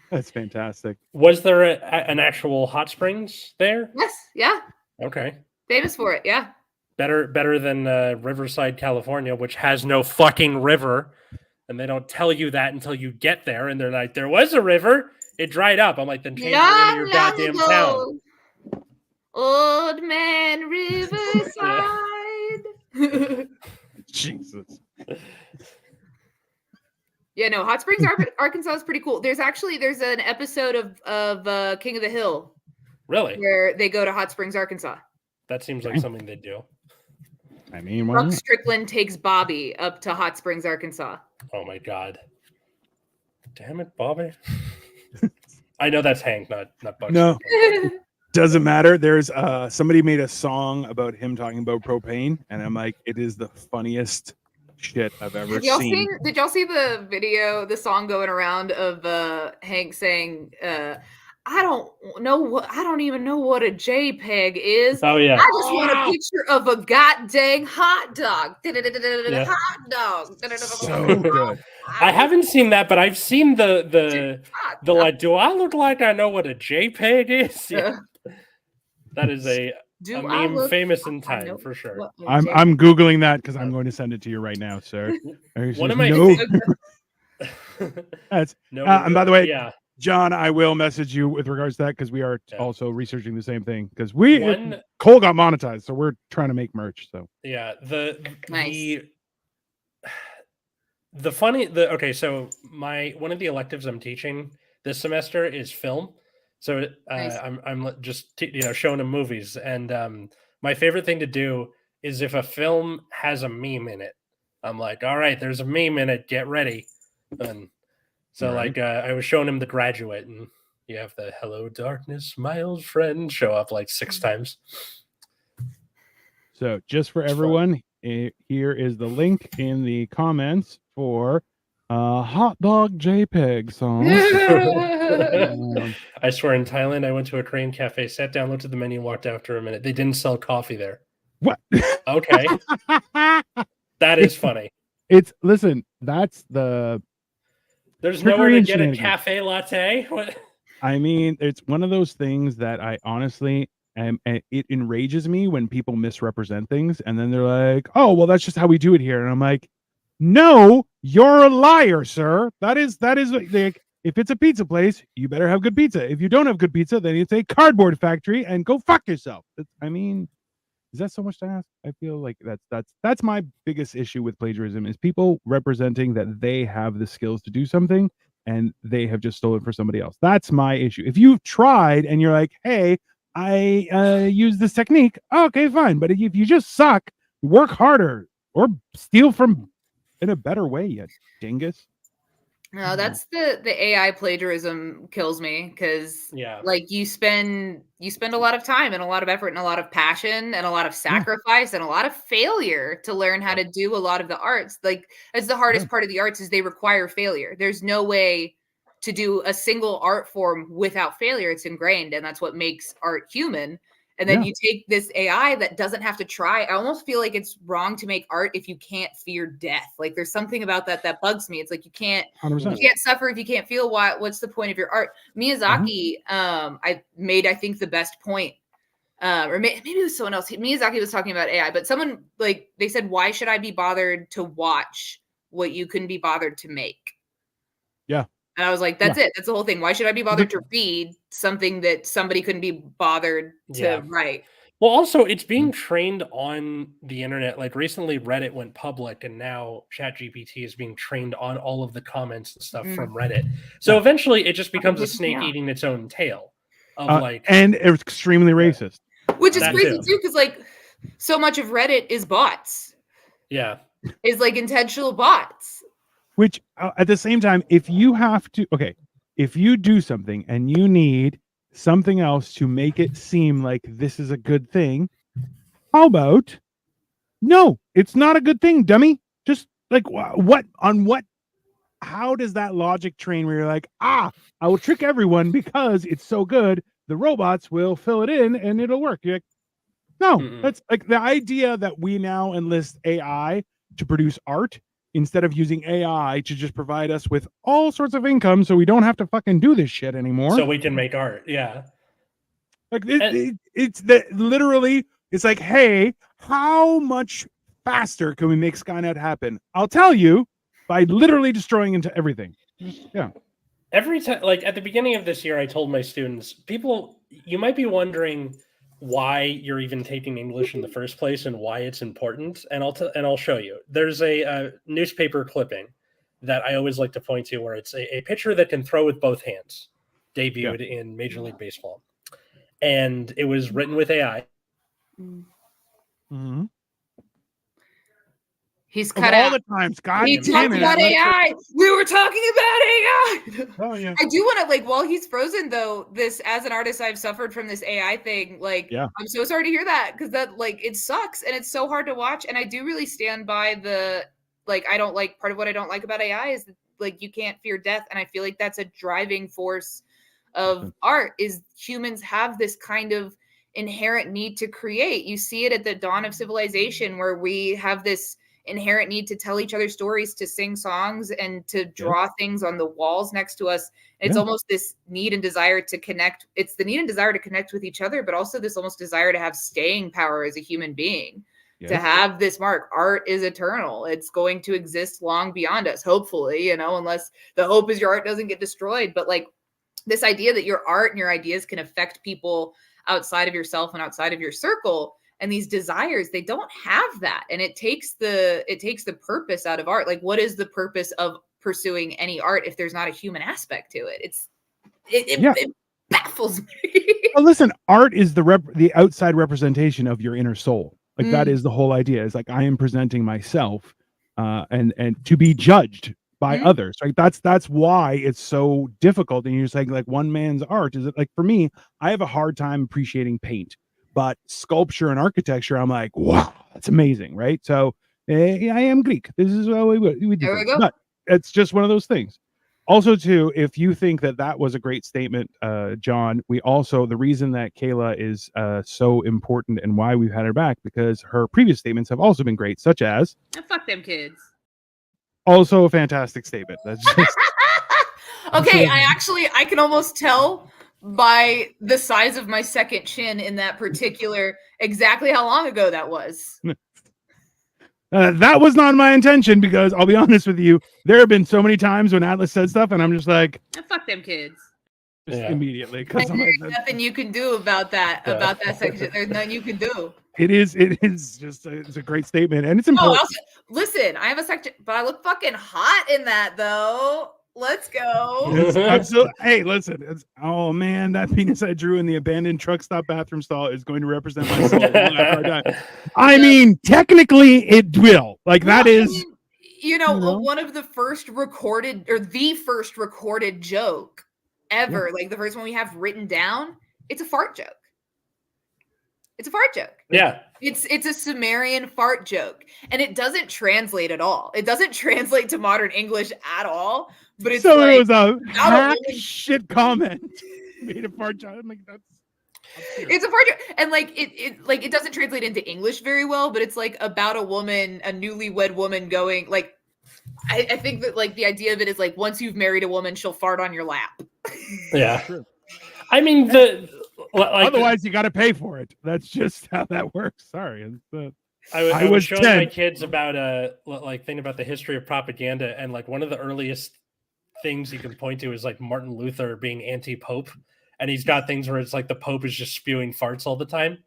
That's fantastic. Was there an actual hot springs there? Yes, yeah, Okay. famous for it. Yeah. Better than Riverside, California, which has no fucking river, and they don't tell you that until you get there, and they're like, "There was a river, it dried up." I'm like, "Then change the name of Long, your long goddamn town." ago, Old Man Riverside. Jesus. Yeah, no, Hot Springs, Arkansas is pretty cool. There's an episode of King of the Hill Really? where they go to Hot Springs, Arkansas. That seems like something they do. I mean, why Buck not? Strickland takes Bobby up to Hot Springs, Arkansas. Oh my god! Damn it, Bobby! I know that's Hank, not Buck. No, doesn't matter. There's somebody made a song about him talking about propane, and I'm like, it is the funniest shit I've ever seen. Did y'all see the video, the song going around of Hank saying, I don't even know what a JPEG is. Oh yeah. I just want a picture of a goddamn hot dog. Yeah. Hot dog. So good. I haven't seen that, but I've seen the like. Do I look like I know what a JPEG is? Yeah. That is a meme famous in time for sure. I'm googling that because I'm going to send it to you right now, sir. One of my that's and by the way, yeah, John, I will message you with regards to that because we are also researching the same thing because Cole got monetized, so we're trying to make merch. So yeah, Nice. okay, so one of the electives I'm teaching this semester is film. So Nice. I'm just showing them movies, and my favorite thing to do is if a film has a meme in it, I'm like, all right, there's a meme in it, get ready. And so like I was showing him The Graduate, and you have the "Hello Darkness, my old friend" show up like 6 times. So just for everyone, here is the link in the comments for hot dog JPEG song. I swear, in Thailand, I went to a Korean cafe, sat down, looked at the menu, walked out after a minute. They didn't sell coffee there. What? Okay. That is funny. Listen, that's the... There's nowhere to get a cafe latte? What? I mean, it's one of those things that I honestly... and it enrages me when people misrepresent things, and then they're like, oh, well, that's just how we do it here. And I'm like, no, you're a liar, sir. That is like, if it's a pizza place, you better have good pizza. If you don't have good pizza, then it's a cardboard factory and go fuck yourself. I mean, is that so much to ask? I feel like that's my biggest issue with plagiarism is people representing that they have the skills to do something and they have just stolen for somebody else. That's my issue. If you've tried and you're like, hey, I use this technique, okay, fine. But if you just suck, work harder or steal from in a better way, you dingus. No, that's the AI plagiarism kills me because like you spend a lot of time and a lot of effort and a lot of passion and a lot of sacrifice and a lot of failure to learn how to do a lot of the arts. Like that's the hardest part of the arts is they require failure. There's no way to do a single art form without failure. It's ingrained, and that's what makes art human. And then you take this AI that doesn't have to try. I almost feel like it's wrong to make art if you can't fear death. Like there's something about that bugs me. It's like you can't suffer if you can't feel. What's the point of your art? Miyazaki, I think the best point, or maybe it was someone else. Miyazaki was talking about AI, but someone they said, why should I be bothered to watch what you couldn't be bothered to make? Yeah. And I was like, that's it. That's the whole thing. Why should I be bothered to read something that somebody couldn't be bothered to write? Well, also, it's being trained on the internet. Like recently, Reddit went public, and now ChatGPT is being trained on all of the comments and stuff from Reddit. So eventually, it just becomes a snake eating its own tail. And it's extremely racist. Which is crazy, too, because so much of Reddit is bots. Yeah. Is intentional bots. Which at the same time, if you do something and you need something else to make it seem like this is a good thing, how about, no, it's not a good thing, dummy. Just how does that logic train where you're like, I will trick everyone because it's so good, the robots will fill it in and it'll work. You're like, no, that's like the idea that we now enlist AI to produce art instead of using AI to just provide us with all sorts of income so we don't have to fucking do this shit anymore. So we can make art. Yeah. Like it's literally, it's like, hey, how much faster can we make Skynet happen? I'll tell you, by literally destroying into everything. Yeah. Every time, like at the beginning of this year, I told my students, people, you might be wondering why you're even taking English in the first place and why it's important. And I'll show you. There's a newspaper clipping that I always like to point to where it's a pitcher that can throw with both hands, debuted in Major League Baseball. And it was written with AI. Mm-hmm. He's cut all out. the times, God. He talked about AI. We were talking about AI. Oh yeah. I do want to, like, while he's frozen though, this, as an artist, I've suffered from this AI thing. Like, I'm so sorry to hear that, because that, like, it sucks and it's so hard to watch. And I do really stand by the, like, I don't like, part of what I don't like about AI is that, like, you can't fear death. And I feel like that's a driving force of art, is humans have this kind of inherent need to create. You see it at the dawn of civilization, where we have this inherent need to tell each other stories, to sing songs, and to draw things on the walls next to us. And it's almost this need and desire to connect. It's the need and desire to connect with each other, but also this almost desire to have staying power as a human being, to have this mark. Art is eternal. It's going to exist long beyond us, hopefully, you know, unless the hope is your art doesn't get destroyed. But like, this idea that your art and your ideas can affect people outside of yourself and outside of your circle, and these desires, they don't have that. And it takes the purpose out of art. Like, what is the purpose of pursuing any art if there's not a human aspect to it? It baffles me. Well, listen, art is the outside representation of your inner soul. Like, that is the whole idea. Is like, I am presenting myself and to be judged by others. Right? That's why it's so difficult. And you're saying, like, one man's art is it, like, for me, I have a hard time appreciating paint. But sculpture and architecture, I'm like, wow, that's amazing, right? So I am Greek. This is how we do There we things. go. But it's just one of those things. Also, too, if you think that was a great statement, John, we also, the reason that Kayla is so important and why we've had her back, because her previous statements have also been great, such as, fuck them kids. Also a fantastic statement. That's just okay. I can almost tell by the size of my second chin in that particular exactly how long ago that was. That was not my intention, because I'll be honest with you, there have been so many times when Atlas said stuff and I'm just like, fuck them kids. Just immediately, because there's nothing you can do about that section. There's nothing you can do. It is just it's a great statement, and it's important. Listen, I have a section, but I look fucking hot in that though. Let's go. Hey, listen. Oh man, that penis I drew in the abandoned truck stop bathroom stall is going to represent my soul. I mean, technically, it will. Like, that is, you know, one of the first recorded, or the first recorded joke ever. Like, the first one we have written down. It's a fart joke. It's a fart joke. Yeah. It's a Sumerian fart joke, and it doesn't translate at all. It doesn't translate to modern English at all. But it's so like, it was a hack shit comment. Made a fart joke. I'm like, it's a fart joke, and like it doesn't translate into English very well. But it's like about a woman, a newlywed woman, going like, I think that, like, the idea of it is like, once you've married a woman, she'll fart on your lap. Yeah. I mean, otherwise you got to pay for it. That's just how that works. Sorry. I was showing my kids about thinking about the history of propaganda, and like one of the earliest things you can point to is like Martin Luther being anti-Pope, and he's got things where it's like the Pope is just spewing farts all the time,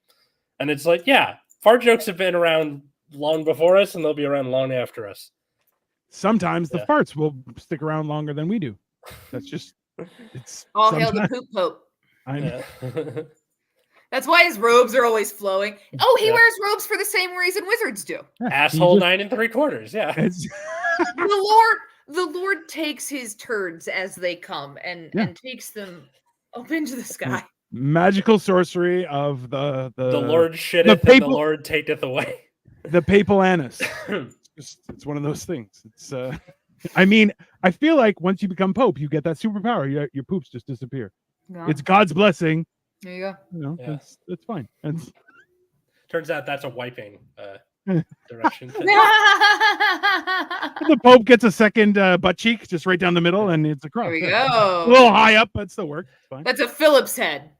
and it's like, yeah, fart jokes have been around long before us, and they'll be around long after us. Sometimes the farts will stick around longer than we do. That's just it's all hail the poop Pope. That's why his robes are always flowing. Oh, he wears robes for the same reason wizards do. Asshole 9 3/4. Yeah. The Lord takes his turds as they come and takes them up into the sky. Magical sorcery of the Lord shitteth and the Lord taketh away. The papal anus. It's one of those things. It's I mean, I feel like once you become Pope, you get that superpower. Your poops just disappear. No. It's God's blessing. There you go. You know, it's fine. Turns out that's a wiping direction. The Pope gets a second butt cheek just right down the middle, and it's across. There we Yeah. A go. little high up, but still works. It's fine. That's a Phillips head.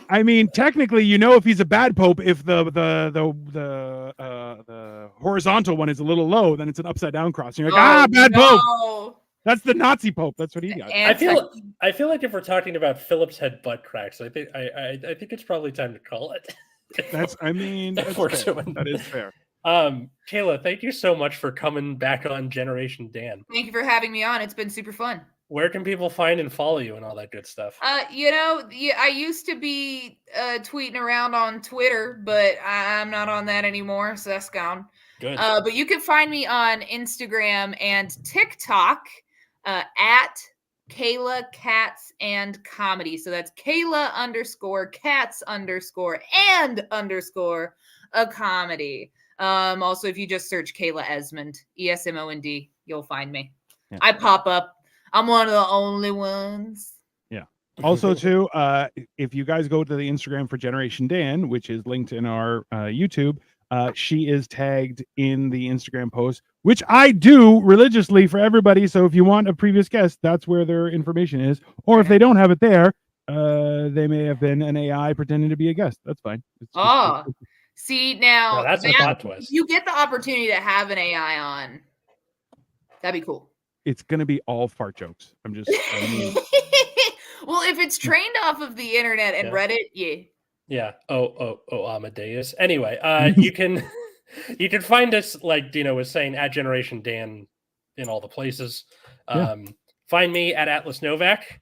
I mean, technically, you know, if he's a bad pope, if the horizontal one is a little low, then it's an upside down cross. And you're like, bad pope. That's the Nazi pope. That's what he got. I feel like if we're talking about Phillips head butt cracks, I think it's probably time to call it. That's fair. That is fair. Kayla, thank you so much for coming back on Generation Dan. Thank you for having me on. It's been super fun. Where can people find and follow you and all that good stuff? I used to be tweeting around on Twitter, but I'm not on that anymore, so that's gone. Good. But you can find me on Instagram and TikTok at Kayla Cats and Comedy. So that's Kayla_Cats_and_ a comedy. Also, if you just search Kayla Esmond, ESMOND, you'll find me. Yeah. I pop up. I'm one of the only ones. Yeah. Also, too, if you guys go to the Instagram for Generation Dan, which is linked in our YouTube, she is tagged in the Instagram post, which I do religiously for everybody. So if you want a previous guest, that's where their information is. Or if they don't have it there, they may have been an AI pretending to be a guest. That's fine. See, now that's a plot twist. You get the opportunity to have an AI on. That'd be cool. It's going to be all fart jokes. I mean... Well, if it's trained off of the internet and Reddit, yeah. Oh, Amadeus. Anyway, you can find us, like Dino was saying, at Generation Dan in all the places. Find me at Atlas Novak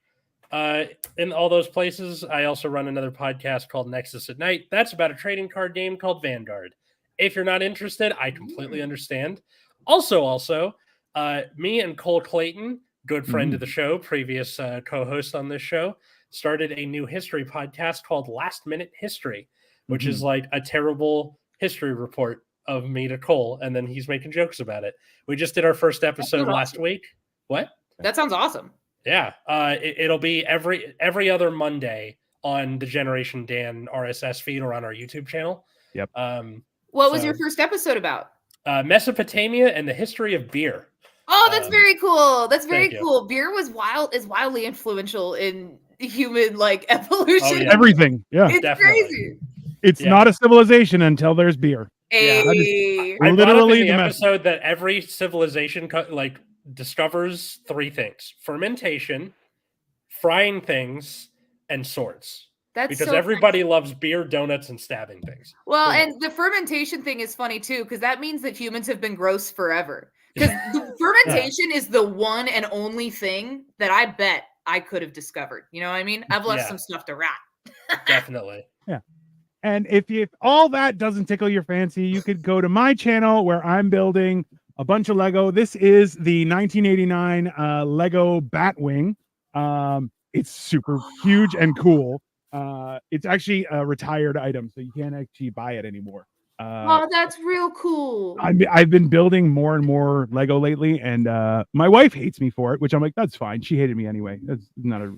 in all those places. I also run another podcast called Nexus at Night. That's about a trading card game called Vanguard. If you're not interested, I completely understand. Also, me and Cole Clayton, good friend of the show, previous co-host on this show, started a new history podcast called Last Minute History, which is like a terrible history report of me to Cole, and then he's making jokes about it. We just did our first episode last week. What? That sounds awesome. Yeah. It'll be every other Monday on the Generation Dan RSS feed or on our YouTube channel. Yep. What was your first episode about? Mesopotamia and the history of beer. Oh, that's very cool. That's very cool. Beer is wildly influential in human evolution. Oh, yeah. Everything. Yeah. It's crazy. It's not a civilization until there's beer. Hey. I literally in the episode that every civilization discovers three things: fermentation, frying things, and swords. That's because everybody loves beer, donuts, and stabbing things. Well, and the fermentation thing is funny too, because that means that humans have been gross forever. Because the fermentation is the one and only thing that I bet I could have discovered. You know what I mean? I've left some stuff to rot. Definitely. Yeah. And if all that doesn't tickle your fancy, you could go to my channel where I'm building a bunch of Lego. This is the 1989 Lego Batwing. It's super huge and cool. It's actually a retired item, so you can't actually buy it anymore. Oh, that's real cool. I've been building more and more Lego lately, and my wife hates me for it, which I'm like, that's fine. She hated me anyway.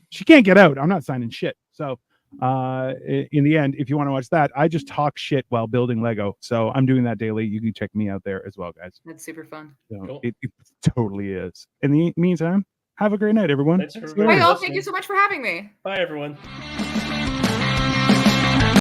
She can't get out. I'm not signing shit. So in the end, if you want to watch that, I just talk shit while building Lego. So I'm doing that daily. You can check me out there as well, guys. That's super fun. So cool. It totally is. In the meantime, have a great night, everyone. Bye, y'all. Thank you so much for having me. Bye, everyone.